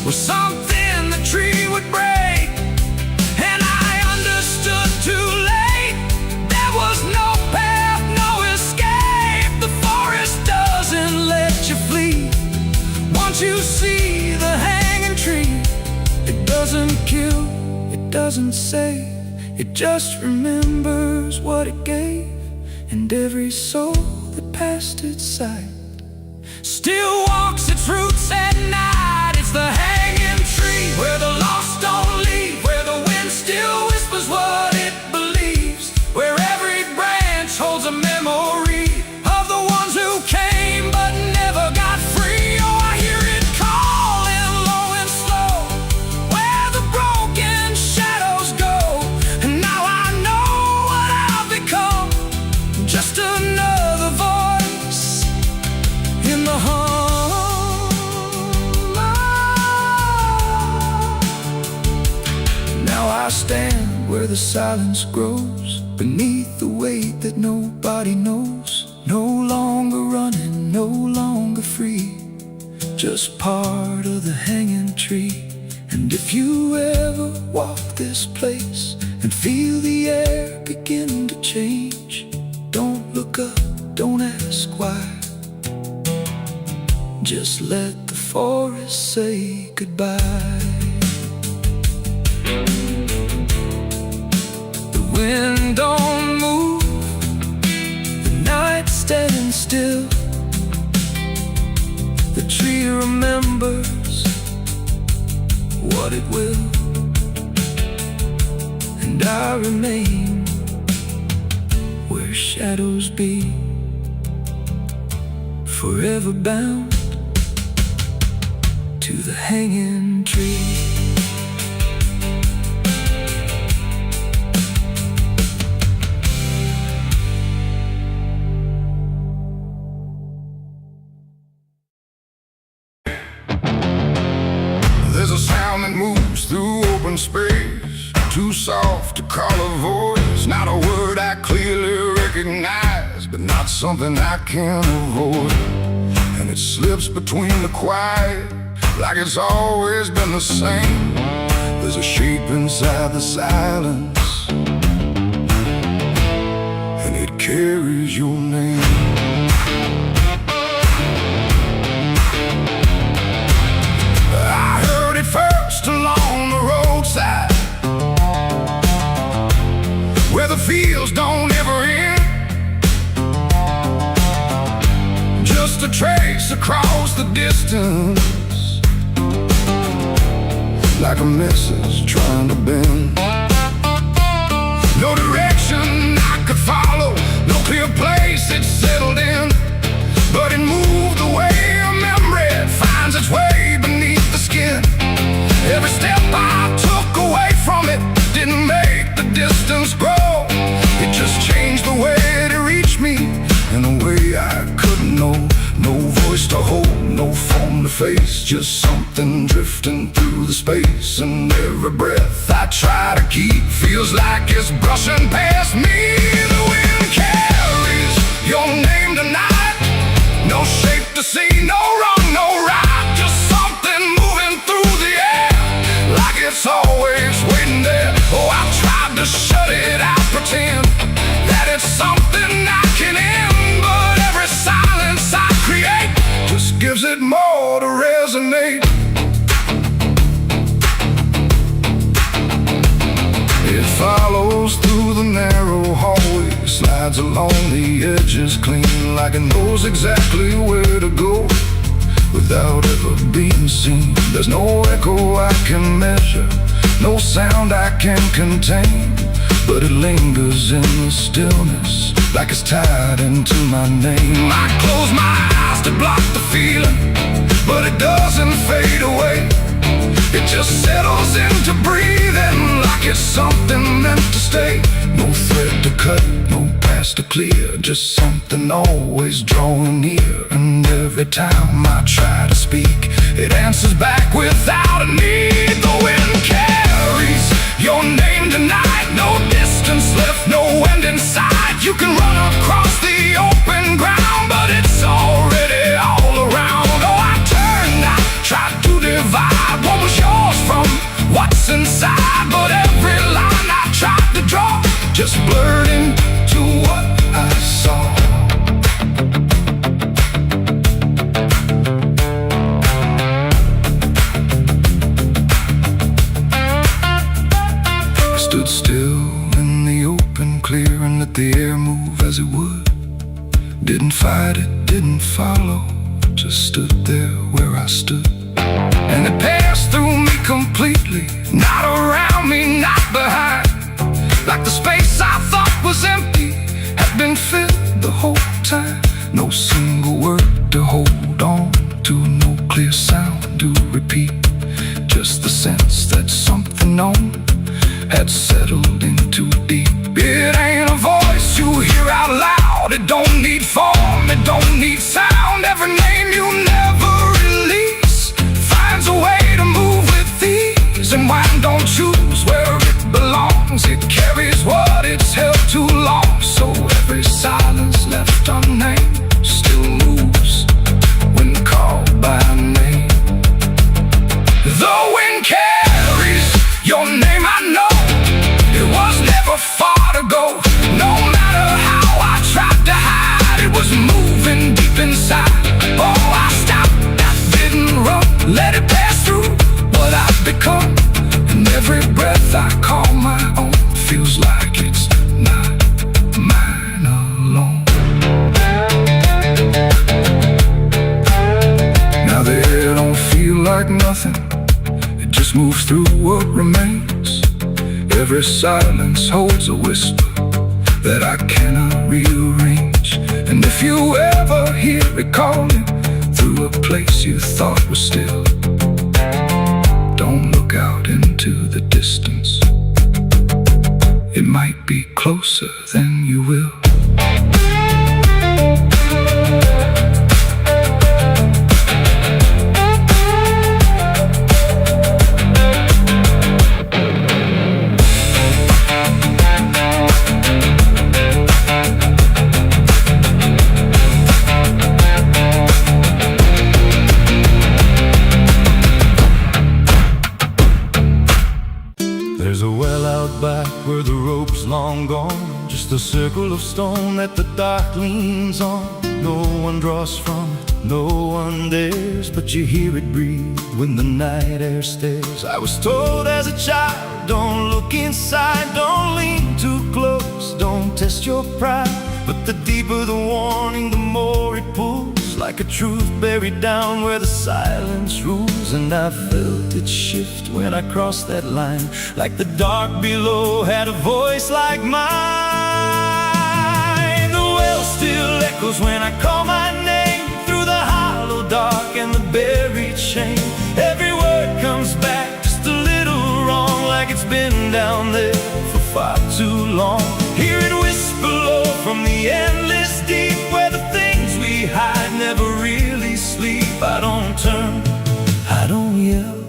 was something the tree would break. And I understood too late, there was no path, no escape. The forest doesn't let you flee. Once you see the hanging tree, it doesn't kill, it doesn't save, it just remembers what it gave. And every soul that passed its sight still walks its roots at night. It's the hanging tree where the lost don't leave, where the wind still whispers what it believes, where every branch holds a memory of the ones who came but never got free. Oh, I hear it calling low and slow, where the broken shadows go. And now I know what I've become, just another voice in the hum silence grows beneath the weight that nobody knows. No longer running, no longer free, just part of the hanging tree. And if you ever walk this place and feel the air begin to change, don't look up, don't ask why. Just let the forest say goodbye. The wind don't move, the night standing still. The tree remembers what it will, and I remain where shadows be, forever bound to the hanging tree. There's a sound that moves through open space, too soft to call a voice. Not a word I clearly recognize, but not something I can avoid. And it slips between the quiet, like it's always been the same. There's a shape inside the silence, and it carries your name. I heard it first along the roadside, where the fields don't ever end. Just a trace across the distance, like a message trying to bend. No direction I could follow, no clear place it settled in, but it moved the way a memory finds its way beneath the skin. Every step I took away from it didn't make the distance grow. It just changed the way it reached me in a way I couldn't know. No voice to hold, no form to face, just something drifting through the space. And every breath I try to keep feels like it's brushing past me. The wind carries your name tonight, no shape to see, no wrong, no right, just something moving through the air, like it's always waiting there. Oh, I tried to shut it out, pretend that it's something I can end, but every silence I create just gives it more to resonate. It follows through the narrow hallway, slides along the edges clean, like it knows exactly where to go without ever being seen. There's no echo I can measure, no sound I can contain, but it lingers in the stillness, like it's tied into my name. I close my eyes to block the feeling, but it doesn't fade away. It just settles into breathing, like it's something meant to stay. No thread to cut, no path to clear, just something always drawing near. And every time I try to speak, it answers back without a need. The wind carries your name tonight, no distance left, no end in sight. You can run across the open ground, but it's already all around. Oh, I turned, I tried to divide what was yours from what's inside, but every line I tried to draw just blurred into what I saw. I stood still in the open clear and let the air move as it would. Didn't fight it, didn't follow, just stood there where I stood. And it passed through me completely, not around me, not behind. Like the space I thought was empty had been filled the whole time. No single word to hold on to, no clear sound to repeat, just the sense that something known had settled in too deep. It ain't a voice you hear out loud, it don't need form, it don't need sound. Every name you never release finds a way to move with ease, and wine don't choose where it belongs, it carries Every silence left unnamed still moves when called by name. The wind carries your name, I know. It was never far to go. No matter how I tried to hide, it was moving deep inside. Oh, I stopped, I didn't run, let it pass through what I've become. And every breath I call my own feels like it's not mine alone. Now the air don't feel like nothing, it just moves through what remains. Every silence holds a whisper that I cannot rearrange. And if you ever hear it calling through a place you thought was still, don't look out into the distance. It might be closer than you will. There's a well out back where the rope's long gone, just a circle of stone that the dark leans on. No one draws from it, no one dares, but you hear it breathe when the night air stares. I was told as a child, don't look inside, don't lean too close, don't test your pride. But the deeper the warning, the more it pulls, like a truth buried down where the silence rules. And I felt it shift when I crossed that line, like the dark below had a voice like mine. The well still echoes when I call my name, through the hollow dark and the buried shame. Every word comes back just a little wrong, like it's been down there for far too long. Hear it whisper low from the endless deep, where the things we hide never really sleep. I don't turn, I don't yell,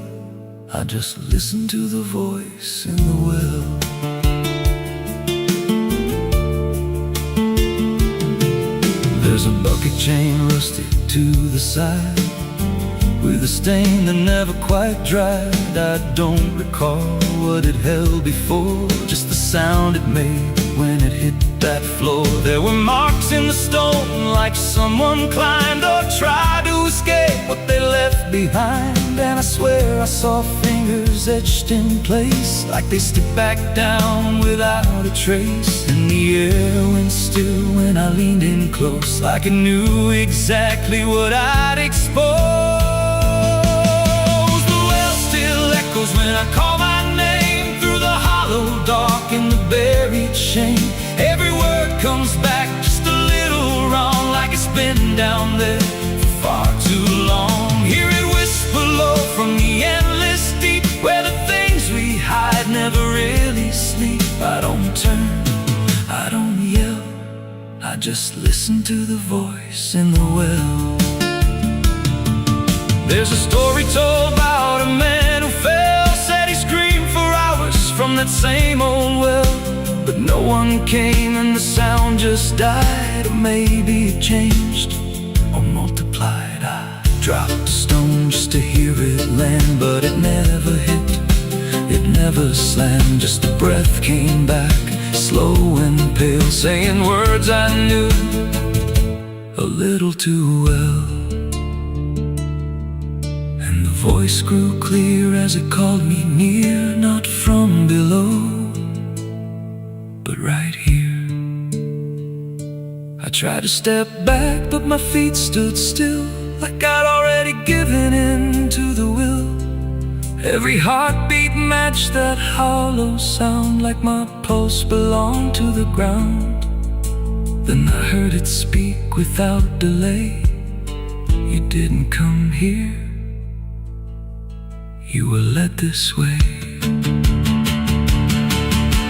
I just listen to the voice in the well. There's a bucket chain rusted to the side, with a stain that never quite dried. I don't recall what it held before, just the sound it made when it hit that floor. There were marks in the stone, like someone climbed or tried to escape what they left behind. And I swear I saw fingers etched in place, like they slipped back down without a trace. And the air went still when I leaned in close, like it knew exactly what I'd expose. When I call my name, through the hollow dark and the buried shame. Every word comes back just a little wrong, like it's been down there for far too long. Hear it whisper low from the endless deep, where the things we hide never really sleep. I don't turn, I don't yell, I just listen to the voice in the well. There's a story told about a man who fell, said he screamed for hours from that same old well. But no one came and the sound just died, or maybe it changed or multiplied. I dropped a stone just to hear it land, but it never hit, it never slammed. Just a breath came back, slow and pale, saying words I knew a little too well. The voice grew clear as it called me near, not from below, but right here. I tried to step back, but my feet stood still, like I'd already given in to the will. Every heartbeat matched that hollow sound, like my pulse belonged to the ground. Then I heard it speak without delay. You didn't come here, you were led this way.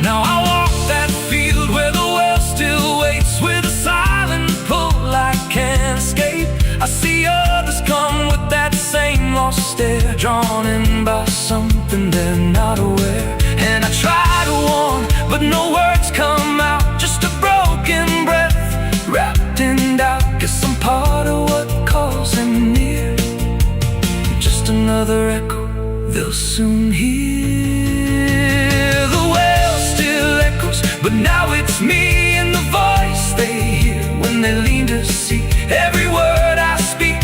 Now I walk that field where the well still waits, with a silent pull I can't escape. I see others come with that same lost stare, drawn in by something they're not aware. And I try to warn, but no words come out, just a broken breath they lean to see. Every word I speak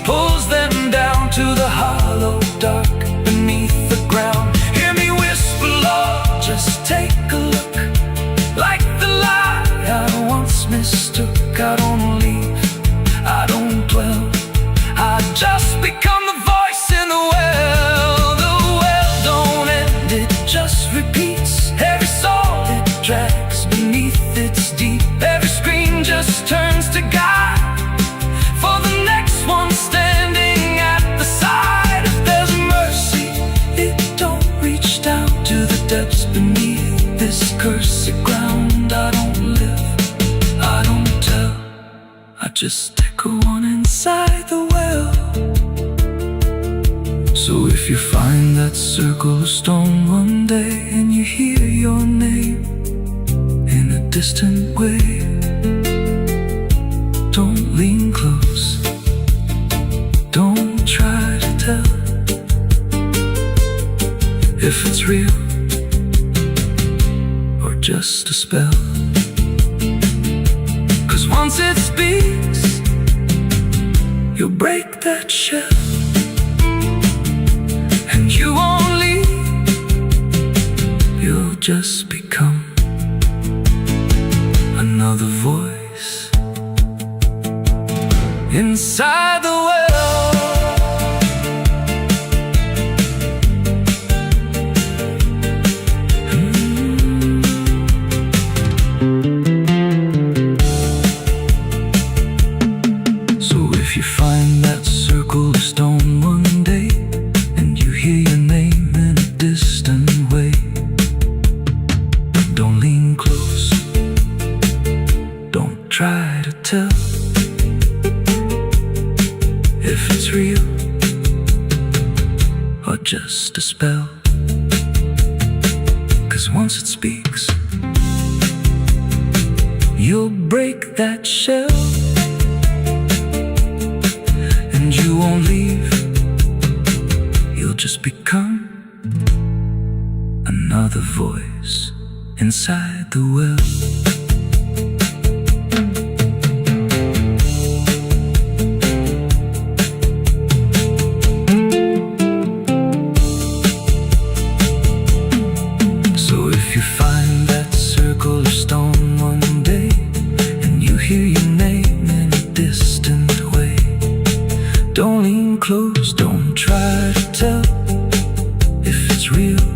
pulls them down to the hollow dark beneath the ground. Hear me whisper, Lord, just take a look. Like the lie I once mistook. I don't leave, I don't dwell, I just become the voice in the well. The well don't end, it just repeats. Every soul it drags beneath its deep. Every scream just turns to guide for the next one standing at the side. If there's mercy, it don't reach down to the depths beneath this cursed ground. I don't live, I don't tell, I just echo on inside the well. So if you find that circle of stone one day and you hear your name in a distant way, don't lean close, don't try to tell if it's real or just a spell. 'Cause once it speaks, you'll break that shell, and you won't leave, you'll just become another voice inside the well. So if you find that circle of stone one day and you hear your name in a distant way, don't lean close, don't try to tell if it's real or just a spell. 'Cause once it speaks, you'll break that shell, and you won't leave, you'll just become another voice inside the well. Don't lean close, don't try to tell if it's real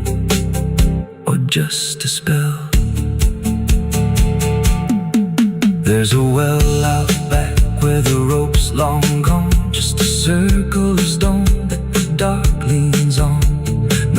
or just a spell. There's a well out back where the rope's long gone, just a circle of stone that the dark leans on.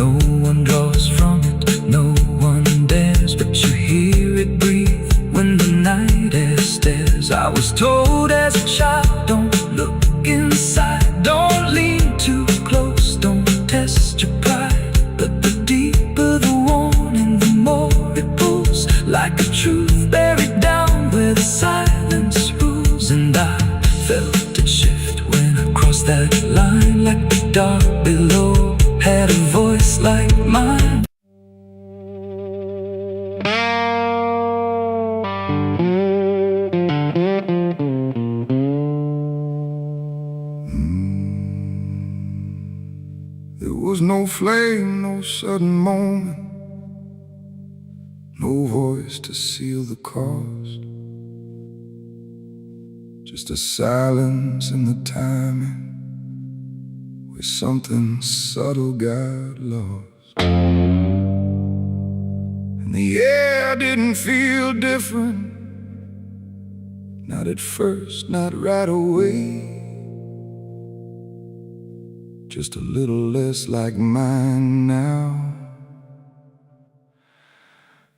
No one draws from it, no one dares, but you hear it breathe when the night air stares. I was told as a child, don't look inside, don't lean too close, don't test your pride. But the deeper the warning, the more it pulls, like a truth buried down where the silence rules. And I felt it shift when I crossed that line, like the dark below had a voice like mine. There was no flame, no sudden moment, no voice to seal the cost, just a silence in the timing where something subtle got lost. And the air didn't feel different, not at first, not right away. Just a little less like mine now,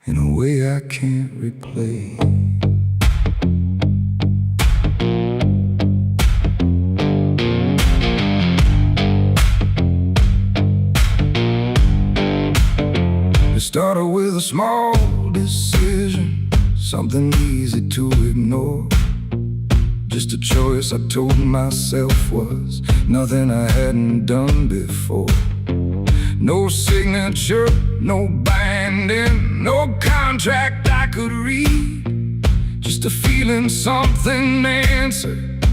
in a way I can't replay. It started with a small decision, something easy to ignore. Just a choice I told myself was nothing I hadn't done before. No signature, no binding, no contract I could read. Just Just a feeling something answered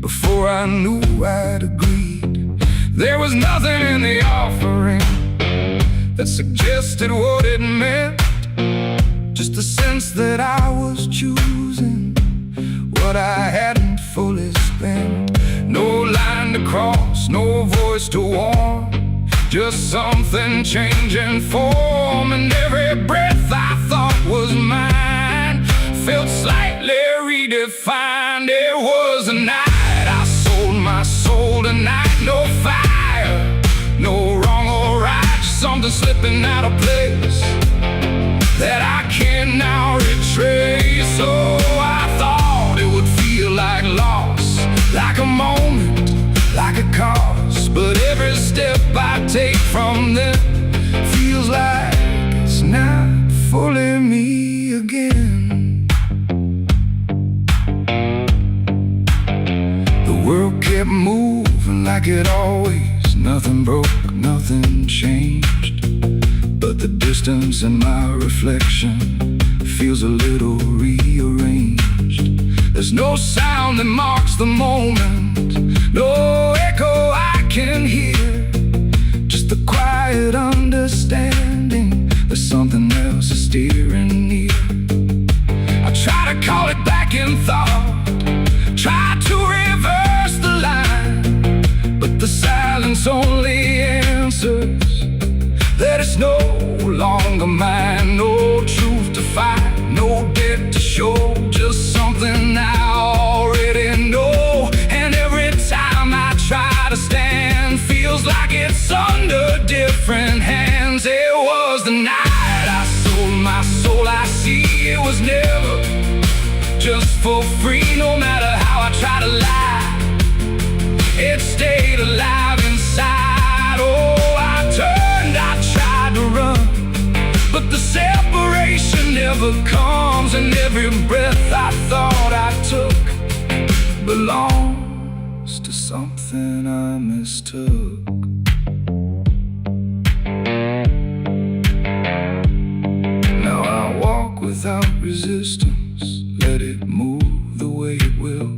before I knew I'd agreed. There was nothing in the offering that suggested what it meant. Just the sense that I was choosing what I hadn't fully spent. No line to cross, no voice to warn, just something changing form. And every breath I thought was mine felt slightly redefined. It was a night I sold my soul tonight. No fire, no wrong or right, just something slipping out of place that I can now retrace. So I thought it would feel like loss, like a moment, like a cause. But every step I take from them feels like it's not fully me again. The world kept moving like it always. Nothing broke, nothing changed, but the distance in my reflection feels a little rearranged. There's no sound that marks the moment, no echo I can hear, just the quiet understanding there's something else is steering near. I try to call it back in thought, try to reverse the line, but the silence only answers that it's no longer mine. No truth to fight, no debt to show, just something I already know. And every time I try to stand, feels like it's under different hands. It was the night I sold my soul. I see it was never just for free. No matter how I try to lie, it stayed alive inside. Oh, I tried to run, but the separation never comes. And every breath I thought I took belongs to something I mistook. Now I walk without resistance, let it move the way it will.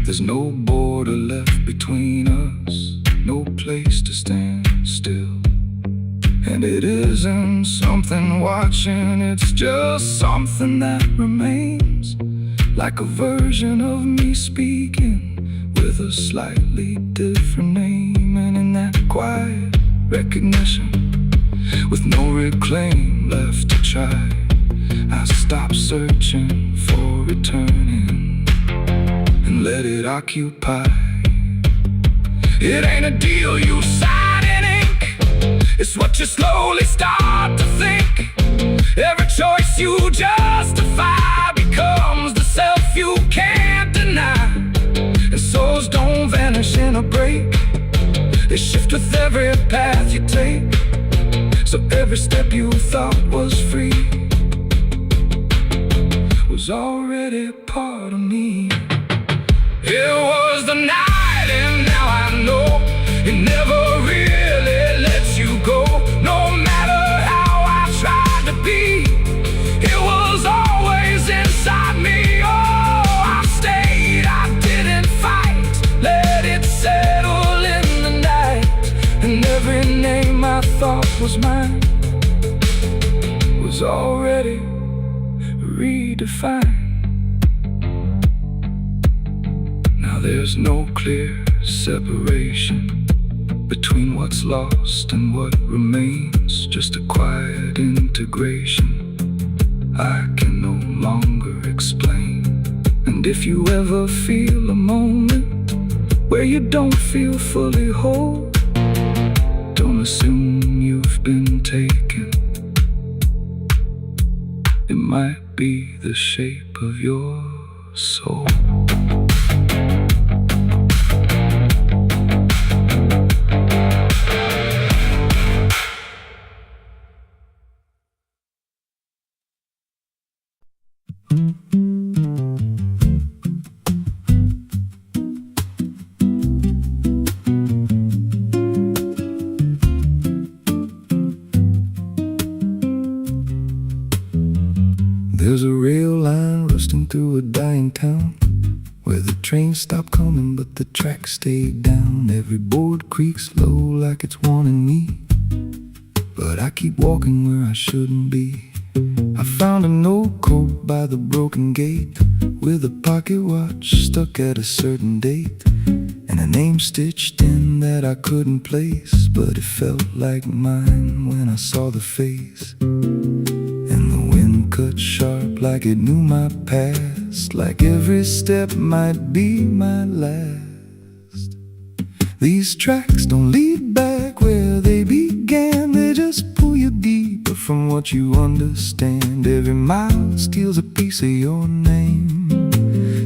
There's no border left between us, no place to stand still. And it isn't something watching, it's just something that remains, like a version of me speaking with a slightly different name. And in that quiet recognition, with no reclaim left to try, I stop searching for returning and let it occupy. It ain't a deal you sign in ink, it's what you slowly start to think. Every choice you justify becomes the self you can't deny. And souls don't vanish in a break, they shift with every path you take. So every step you thought was free was already part of me. It was the night, and now I know it never really lets you go. No matter how I tried to be, it was always inside me. Oh, I stayed, I didn't fight, let it settle in the night. And every name I thought was mine was already redefined. There's no clear separation between what's lost and what remains, just a quiet integration I can no longer explain. And if you ever feel a moment where you don't feel fully whole, don't assume you've been taken. It might be the shape of your soul. There's a rail line rusting racing through a dying town, where the train stopped coming but the track stayed down. Every board creaks low like it's warning me, but I keep walking where I shouldn't be. I found a note code by the broken gate, with a pocket watch stuck at a certain date, and a name stitched in that I couldn't place, but it felt like mine when I saw the face. And the wind cut sharp like it knew my past, like every step might be my last. These tracks don't lead back where they began, they just pull you deeper from what you understand. Every mile steals a piece of your name,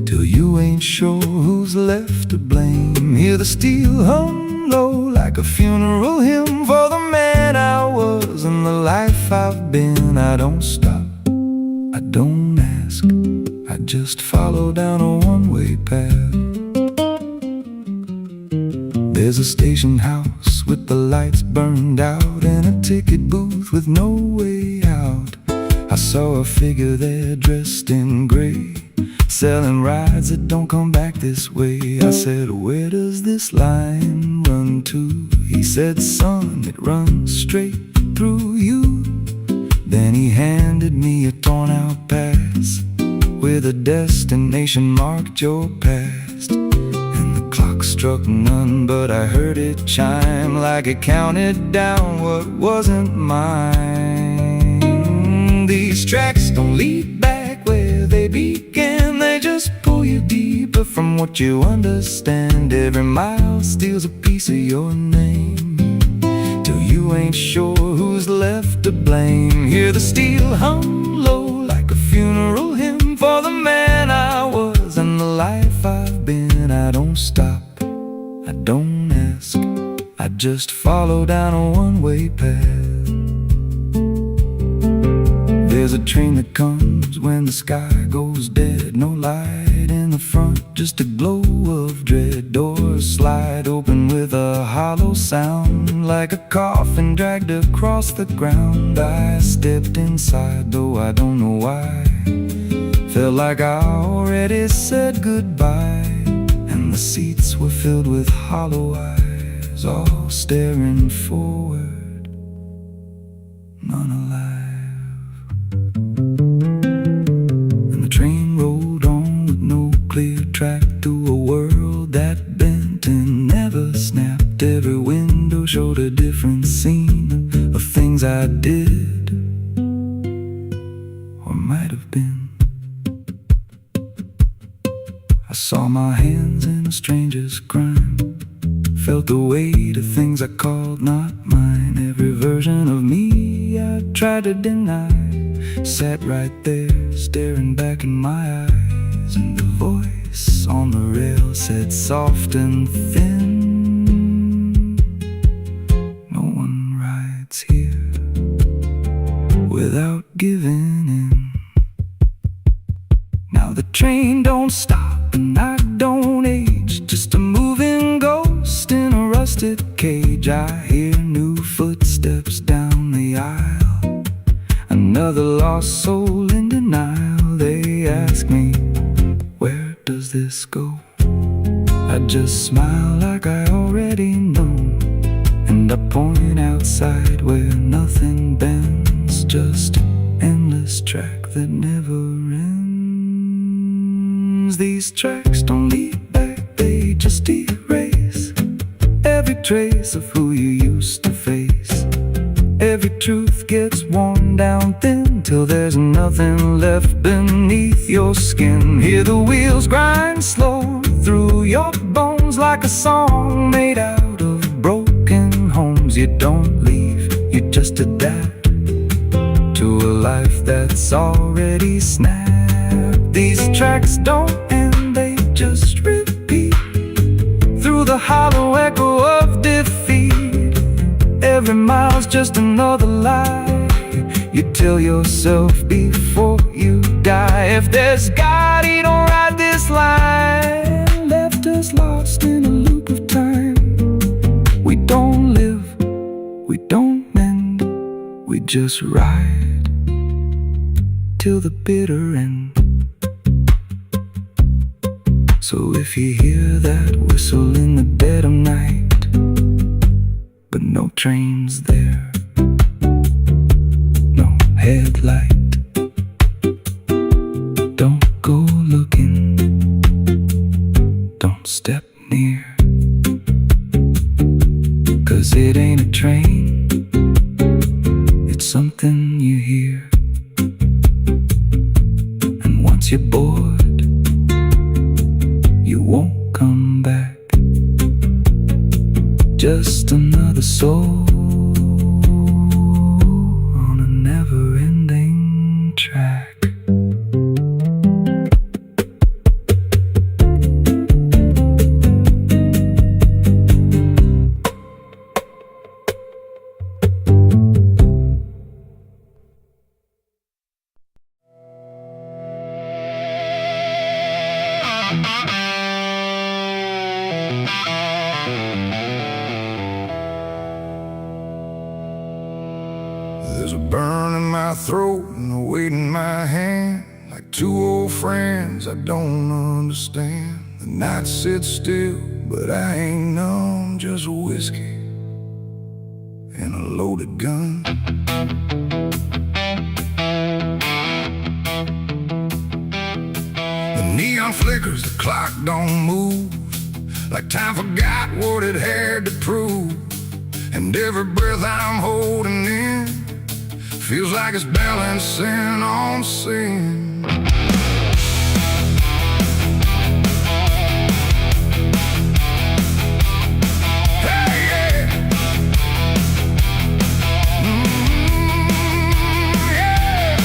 till you ain't sure who's left to blame. Hear the steel hum low like a funeral hymn for the man I was and the life I've been. I don't stop, I don't ask, I just follow down a one-way path. There's a station house with the lights burned out, and a ticket booth with no way out. I saw a figure there dressed in gray, selling rides that don't come back this way. I said, where does this line run to? He said, son, it runs straight through you. Then he handed me a torn out pass, with a destination marked your past. And the clock struck none, but I heard it chime like it counted down what wasn't mine. These tracks don't lead back where they began, they just pull you deeper from what you understand. Every mile steals a piece of your name, till you ain't sure who's left to blame. Hear the steel hum low like a funeral hymn for the man I was and the life I've been. I don't stop, I don't ask, I just follow down a one-way path. There's a train that comes when the sky goes dead, no light in the front, just a glow of dread. Doors slide open with a hollow sound, like a coffin dragged across the ground. I stepped inside, though I don't know why, felt like I already said goodbye. And the seats were filled with hollow eyes, all staring forward, none alive. And the train rolled on with no clear track, through a world that bent and never snapped. Every window showed a different scene of things I did or might have been. I saw my hands in a stranger's crime, felt the weight of things I called not mine. Every version of me I tried to deny sat right there, staring back in my eyes. And the voice on the rail said soft and thin, no one rides here without giving in. Now the train don't stop and I don't age, just a moving ghost in a rusted cage. I hear new footsteps down the aisle, another lost soul in denial. They ask me, where does this go? I just smile like I already know, and I point outside where nothing bends, just an endless track that never ends. These tracks don't lead back, they just erase every trace of who you used to face. Every truth gets worn down thin, till there's nothing left beneath your skin. Hear the wheels grind slow through your bones, like a song made out of broken homes. You don't leave, you just adapt to a life that's already snapped. These tracks don't end, they just repeat through the hollow echo of defeat. Every mile's just another lie you tell yourself before you die. If there's God, he don't ride this line, left us lost in a loop of time. We don't live, we don't mend, we just ride till the bitter end. So if you hear that whistle in the dead of night, but no trains there, no headlight, don't go looking, don't step near, 'cause it ain't a train, it's something you hear. And once you're bored, you won't come back. Just another soul on a never-ending track. There's a burn in my throat and a weight in my hand, like two old friends I don't understand. The night sits still, but I ain't numb, just whiskey and a loaded gun. The neon flickers, the clock don't move, like time forgot what it had to prove. And every breath I'm holding in feels like it's balancing on sin. Hey, yeah. Yeah.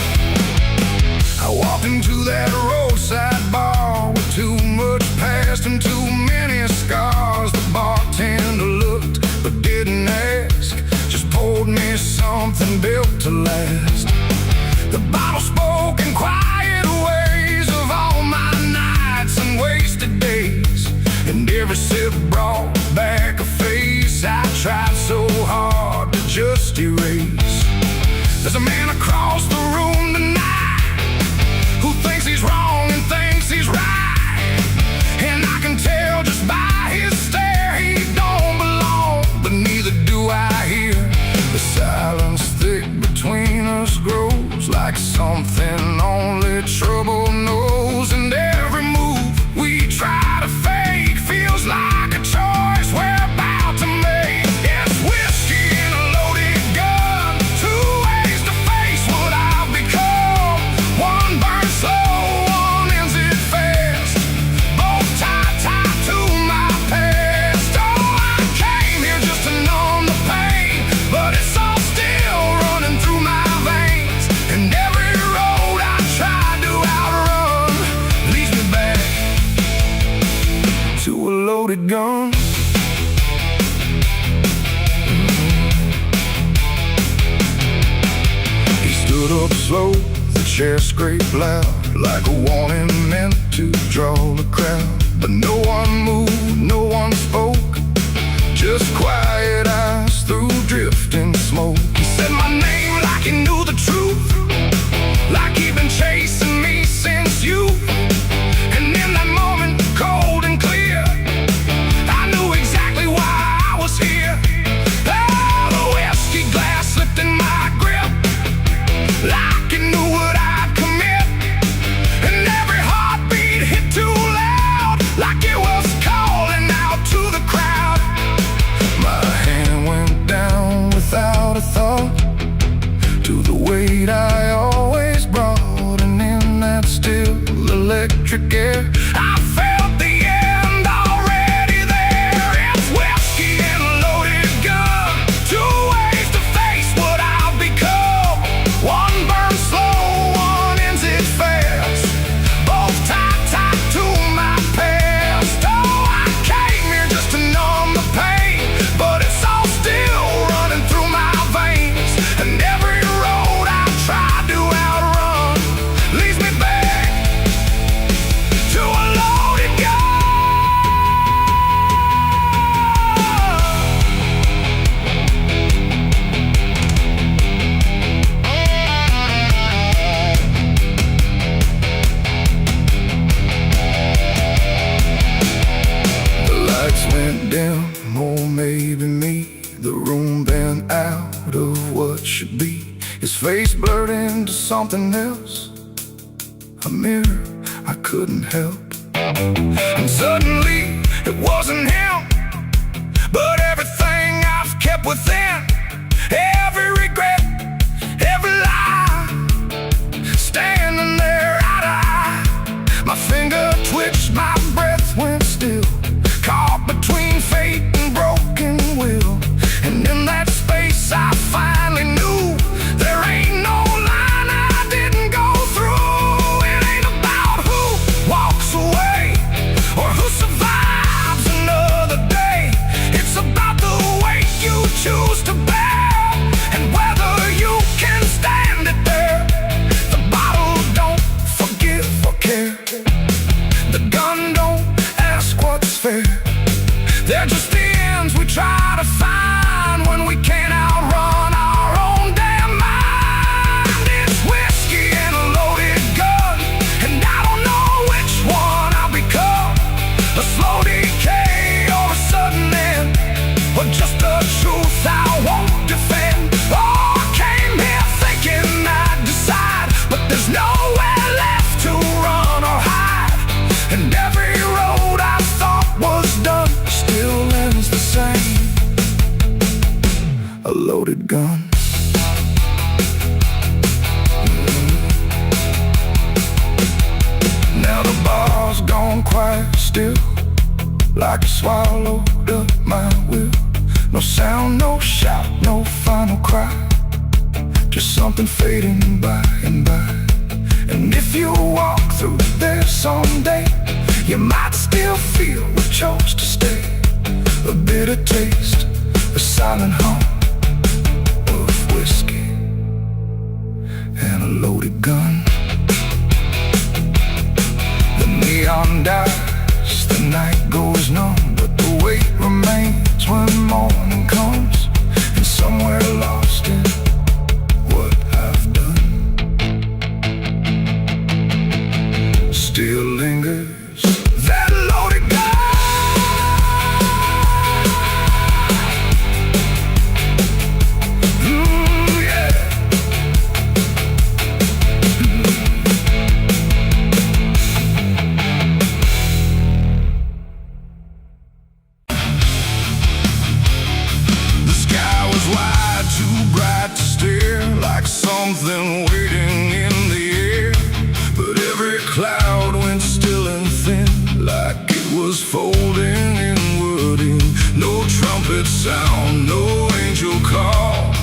I walked into that roadside bar with too much past and too many scars. The bartender looked but didn't ask, just poured me something built to last. The bottle spoke in quiet ways of all my nights and wasted days, and every sip brought back a face I tried so hard to just erase. There's a man across the room tonight who thinks he's wrong and thinks he's right, and I can tell just by his stare he don't belong, but neither do I here. The silence thick between us grows like something only trouble knows, and every move we try to fake feels like a choice we're about to make. It's whiskey and a loaded gun, two ways to face what I've become. One burns slow, one ends it fast, both tied to my past. Oh, I came here just to numb the pain, but it's all still running through my veins, and every road I try to outrun leads me back to a loaded gun. He stood up slow, the chair scraped loud, like a warning meant to draw the crowd. But no one moved, no one spoke, just quiet eyes through drifting smoke. He said my name like he knew the truth, like he'd been chasing me since youth. And in that moment, cold and clear, I knew exactly why I was here. Oh, the whiskey glass slipped in my grip, like it knew what I'd commit, and every heartbeat hit too loud, like it was calling out to the crowd. My hand went down without a thought to the weight I always brought, and in that still electric air I felt the end already there. It's whiskey and a loaded gun, two ways to face what I've become. One burns slow, one ends it fast, both tied to my past. Oh, I came here just to numb the pain, but it's all still running through my veins, and every road I try to outrun leads me back to a something else, a mirror I couldn't help. And suddenly it wasn't him, but everything I've kept within, every regret, every lie, standing there eye to eye. My finger twitched, my breath went still, caught between fate and broken will. And in that space I finally knew there ain't no line I didn't go through. It ain't about who walks away or who survives another day. It's about the weight you choose to bear and whether you can stand it there. The bottle don't forgive or care. The gun don't ask what's fair. They're just the ends we try to find when we can't outrun our own damn mind. It's whiskey and a loaded gun, and I don't know which one I'll become. A slow decay or a sudden end, or just the truth I won't defend. Oh, I came here thinking I'd decide, but there's nowhere left to run or hide. And every road I thought was done still ends the same, a loaded gun. Now the bar's gone quiet still, like it swallowed up my will. No sound, no shout, no final cry, just something fading by and by. And if you walk through there someday, you might still feel we chose to stay. A bitter taste, a silent hum of whiskey and a loaded gun. The neon dies, the night goes numb, but the weight remains when morning comes. And somewhere lost in what I've done still lingers that loaded gun. Something waiting in the air, but every cloud went still and thin, like it was folding inward in. No trumpet sound, no angel call,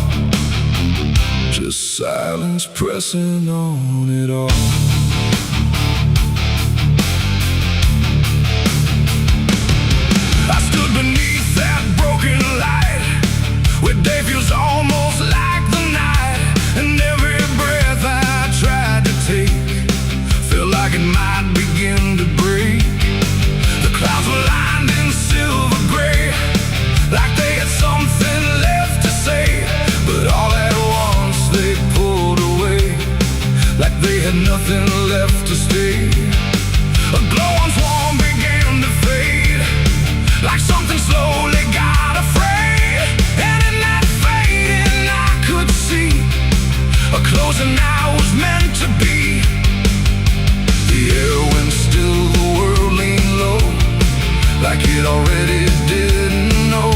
just silence pressing on it all. I stood beneath that broken light, where day feels almost like the night. And every breath I tried to take felt like it might begin to break. The clouds were lined in silver gray, like they had something left to say. But all at once they pulled away, like they had nothing left to stay. A glow once warm began to fade, like something slowly got afraid. And in that fading I could see a closing I was meant to be. The air went still, the world leaned low, like it already didn't know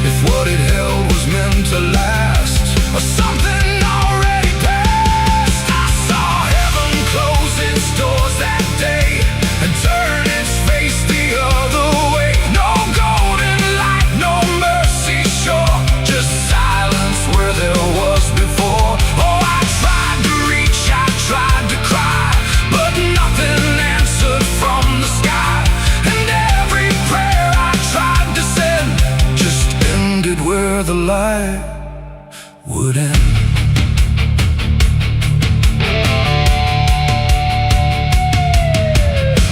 if what it held was meant to last, or something already passed. I saw heaven close its doors that day and turn its face the other way. No golden light, no mercy shore, just silence where there was before. Oh, I tried to reach, I tried to cry, but nothing answered from the sky. And every prayer I tried to send just ended where the light would end.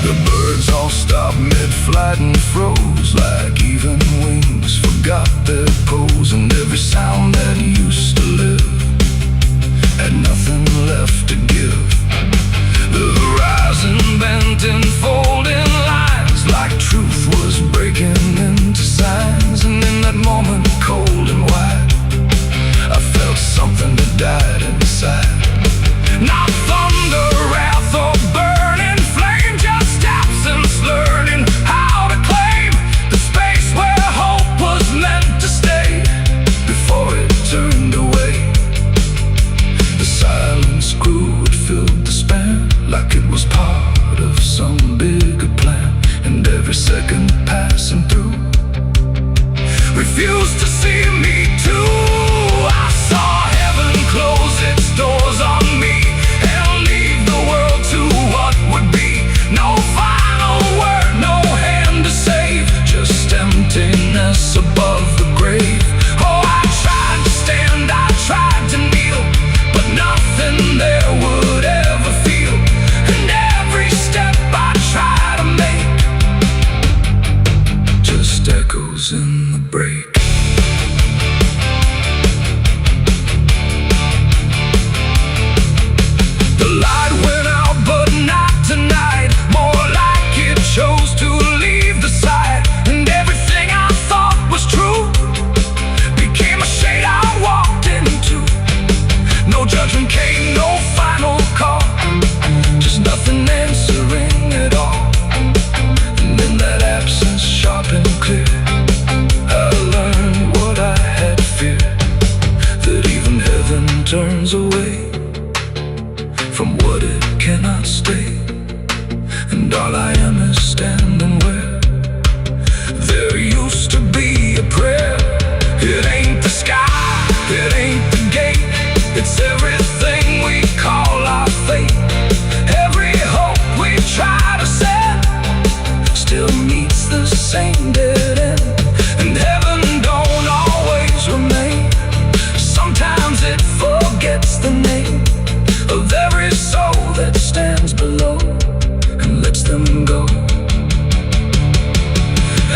The birds all stopped mid-flight and froze, like even wings forgot their pose. And every sound that used to live had nothing left to give. The horizon bent in folding lines, like truth was breaking into signs. And in that moment, cold and white, I felt something that died inside. all I am is standing where there used to be a prayer. It ain't the sky, it ain't the gate, it's everything we call our fate. Every hope we try to set still meets the same dead end. And heaven don't always remain. Sometimes it forgets the name of every soul that stands below and lets them go.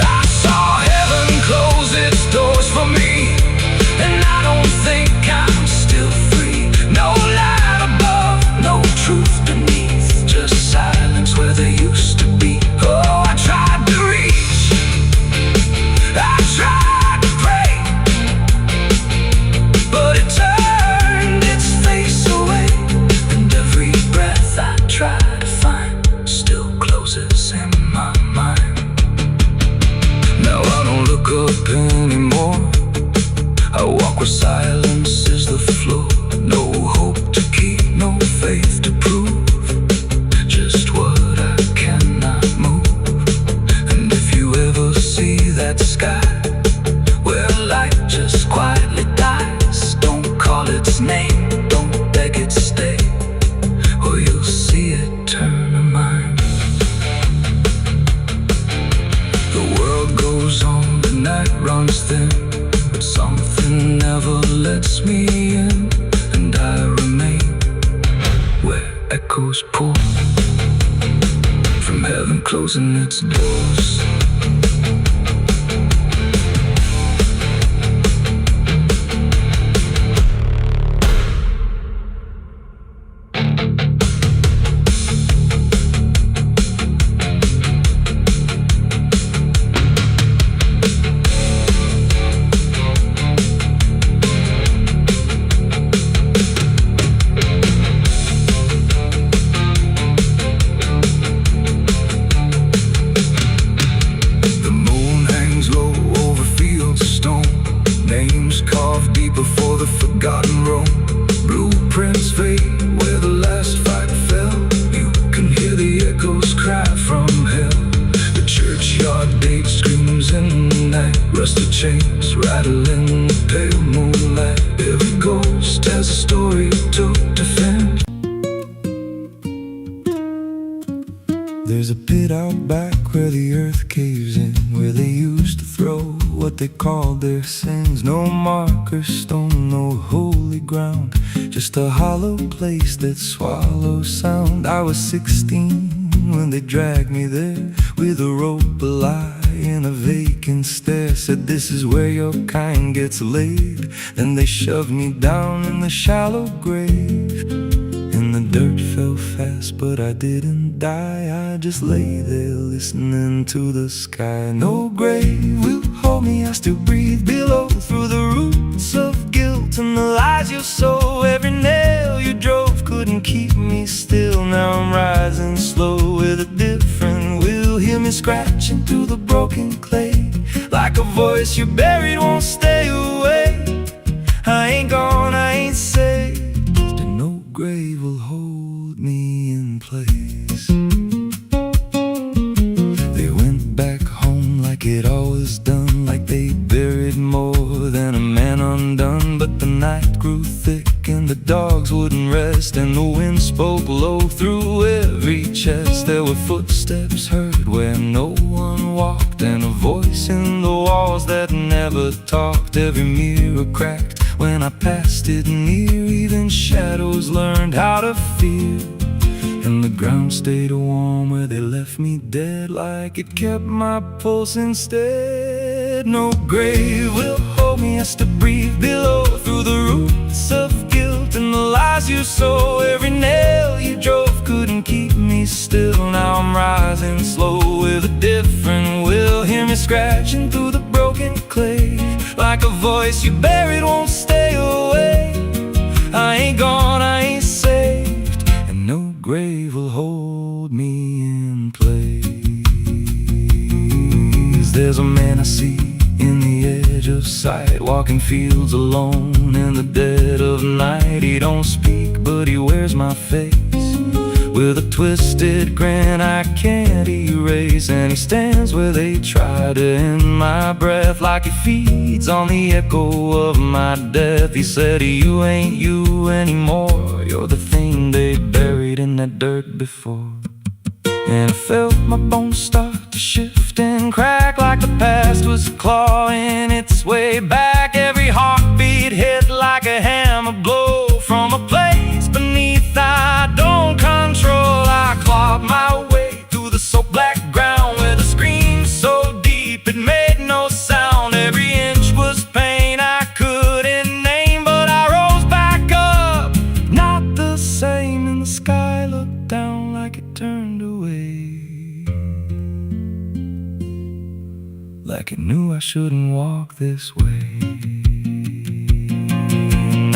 I saw heaven close its doors for me, and I don't think I'm still free. No light above, no truth beneath, just silence where there used to be. Oh, I tried to reach, I tried to pray, but it turned its face away. And every breath I try to find still closes in my mind. Now I don't look up anymore, I walk where silence is the floor. No hope to keep, no faith to prove, just what I cannot move. And if you ever see that sky where light just quietly dies, don't call its name, don't beg it stay, or you'll see it turn a mind. The world goes on, the night runs thin, but something never lets me in, and I remain where echoes pour from heaven closing its doors. Before the forgotten roam, blueprints fade where the last fight fell. You can hear the echoes cry from hell. The churchyard date screams in the night, rusted chains rattling in the pale moonlight. Every ghost has a story to defend. There's a pit out back where the earth caves in, where they used to throw what they called their sins. No marker stone, no holy ground, just a hollow place that swallows sound. I was 16 when they dragged me there, with a rope, a lie, and a vacant stare. Said this is where your kind gets laid. Then they shoved me down in the shallow grave, and the dirt fell fast, but I didn't die. I just lay there listening to the sky. No grave will hold me, I still breathe below, through the roots of guilt and the lies you sow. Every nail you drove couldn't keep me still. Now I'm rising slow with a different will. Hear me scratching through the broken clay, like a voice you buried won't stay away. I ain't gone, I ain't saved, and no grave will hold me in place. They went back home like it always done, like they buried more than a man undone. But the night grew thick and the dogs wouldn't rest, and the wind spoke low through every chest. There were footsteps heard where no one walked, and a voice in the walls that never talked. Every mirror cracked when I passed it near, even shadows learned how to fear. And the ground stayed warm where they left me dead, like it kept my pulse instead. No grave will hold me, I still breathe below, through the roots of guilt and the lies you sow. Every nail you drove couldn't keep me still. Now I'm rising slow with a different will. Hear me scratching through the broken clay, like a voice you buried won't stay away. I ain't gone, I ain't saved, and no grave will hold me in place. There's a man I see in the edge of sight, walking fields alone in the dead of night. He don't speak, but he wears my face with a twisted grin I can't erase. And he stands where they try to end my breath, like he feeds on the echo of my death. He said, you ain't you anymore, you're the thing they buried in that dirt before. And I felt my bones start to shift and crack, like the past was clawing its way back. Every heartbeat hit like a hammer blow from a place beneath I don't control. I clawed my way through the soap black ground with a scream so deep it made no sound. Every inch was pain I couldn't name, but I rose back up, not the same. And the sky looked down like it turned away, like it knew I shouldn't walk this way.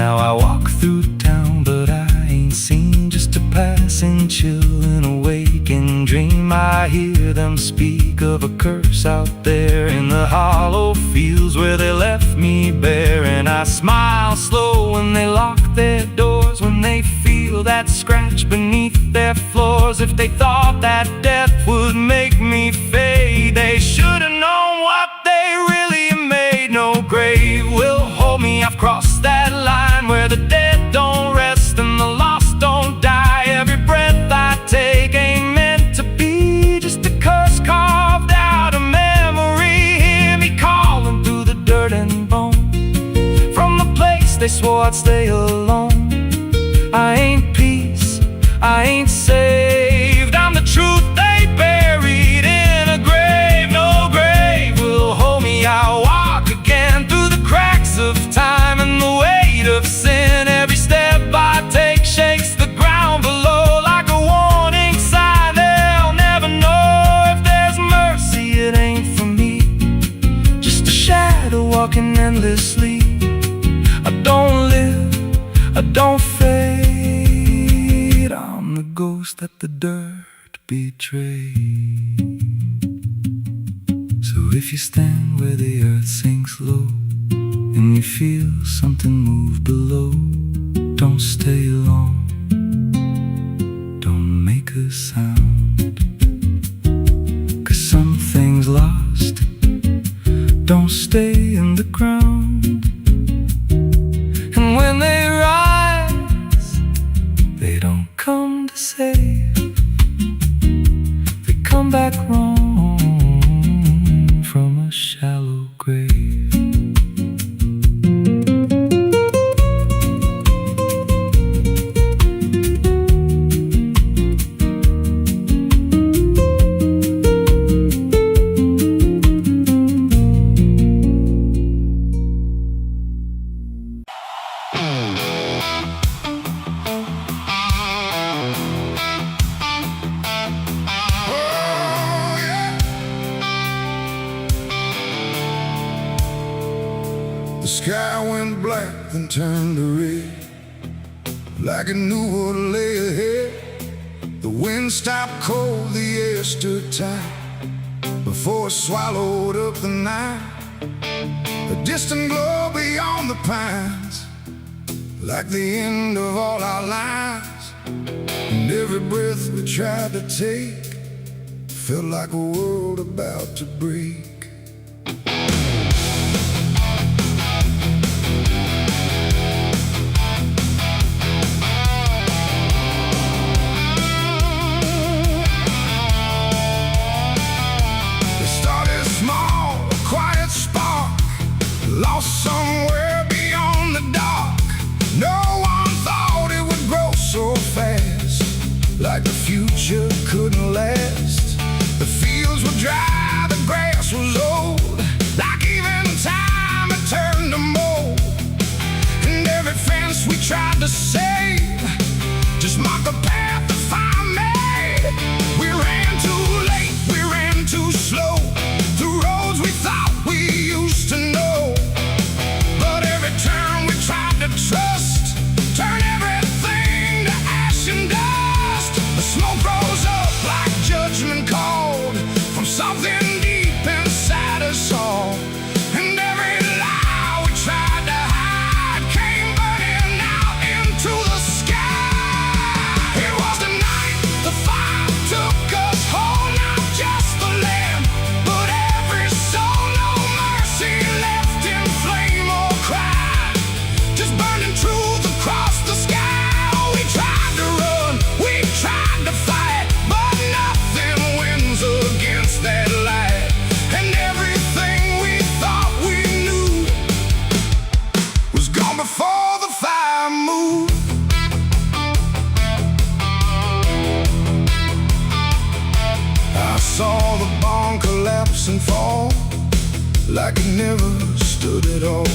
Now I walk through town, but I ain't seen, just a passing chill and a waking dream. I hear them speak of a curse out there in the hollow fields where they left me bare. And I smile slow when they lock their doors, when they feel that scratch beneath their floors. If they thought that death would make me fade, they should have known what they really made. No grave will hold me, I've crossed that line where the dead don't rest and the lost don't die. Every breath I take ain't meant to be, just a curse carved out of memory. Hear me calling through the dirt and bone, from the place they swore I'd stay alone. I ain't peace, I ain't saved, I'm the truth they buried in a grave. No grave will hold me, I'll walk again through the cracks of time and the weight of sin. Every step I take shakes the ground below like a warning sign. They'll never know if there's mercy, it ain't for me, just a shadow walking endlessly. I don't live, I don't fade, I'm the ghost that the dirt betrayed. So if you stand where the earth sinks low and you feel something move below, don't stay long, don't make a sound, 'cause something's lost, don't stay in the ground. And when they rise, they don't come to save, they come back wrong from a shallow grave. The sky went black, then turned to red, like it knew what lay ahead. The wind stopped cold, the air stood tight, before it swallowed up the night. A distant glow beyond the pines, like the end of all our lives. And every breath we tried to take felt like a world about to break. Lost somewhere beyond the dark. No one thought it would grow so fast, like the future couldn't last. The fields were dry, the grass was saw the barn collapse and fall like it never stood at all.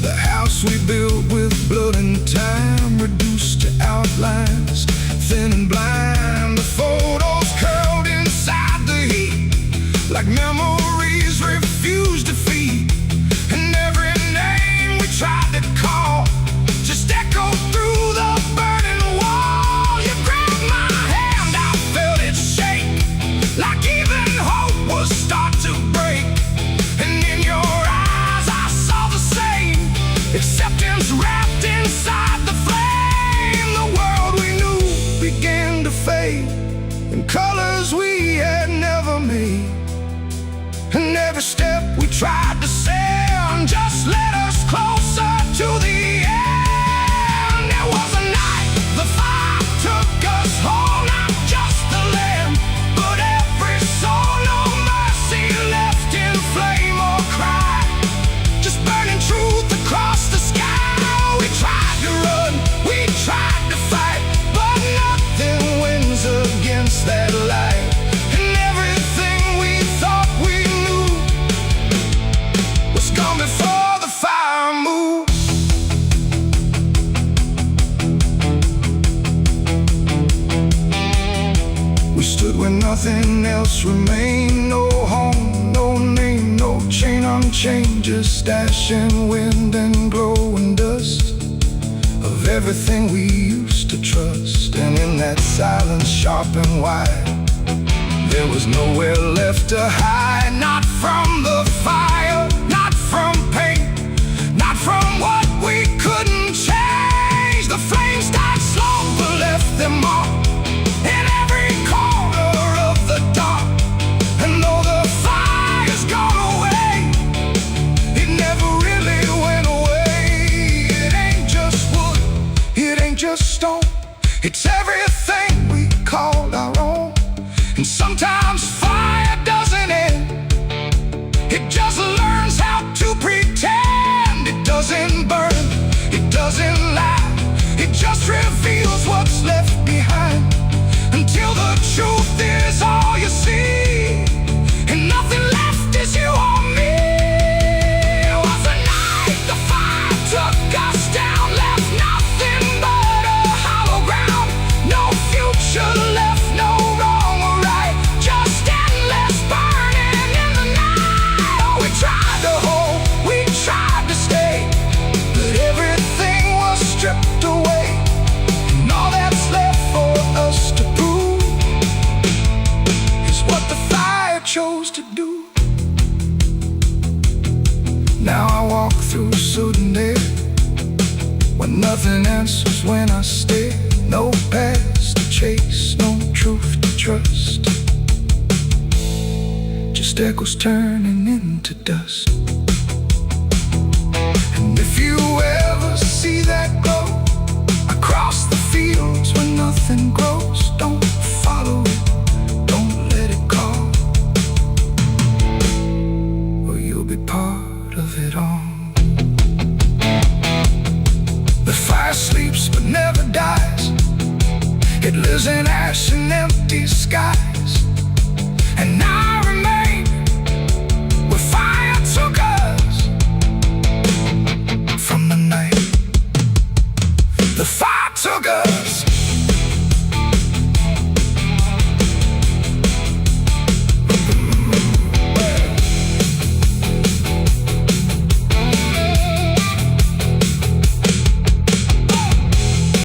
The house we built with blood and time reduced to outlines, thin and blind. The photos curled inside the heat like memories refused defeat. And every name we tried to call just echoed through the burning wall. You grabbed my hand, I felt it shake like even hope was start to break. And in your eyes I saw the same acceptance wrapped inside the flame. The world we knew began to fade in colors we had never made. And every step we tried to send just led us closer to the end. There was a night the fire took us whole, not just the land, but every soul. No mercy left in flame or cry, just burning truth across the sky. We tried to run, we tried to fight, but nothing wins against that light. And everything we thought we knew was gone before the fire moved. We stood where nothing else remained. No home, no name, no chain unchained, just ash and wind and glowing dust of everything we used to trust. And in that silence sharp and wide, there was nowhere left to hide. Not from the fire, not from pain, not from what we couldn't change. The flames died slow but left them all in every corner of the dark. And though the fire's gone away, it never really went away. It ain't just wood, it ain't just stone, it's everything we called our own. And sometimes fire doesn't end, it just learns how to pretend. It doesn't burn, it doesn't lie, it just reveals what's left behind, until the truth is all you see, and nothing left is you or me. It was a night the fire took us down, left nothing but a hollow ground. No future left, no wrong or right, just endless burning in the night. Oh, we tried to hold, we tried to stay, but everything was stripped away. And all that's left for us to prove is what the fire chose to do. Now I walk through sudden air when nothing answers when I stare. No past to chase, no truth to trust, just echoes turning into dust. And if you ever see that glow across the fields where nothing grows, don't follow it.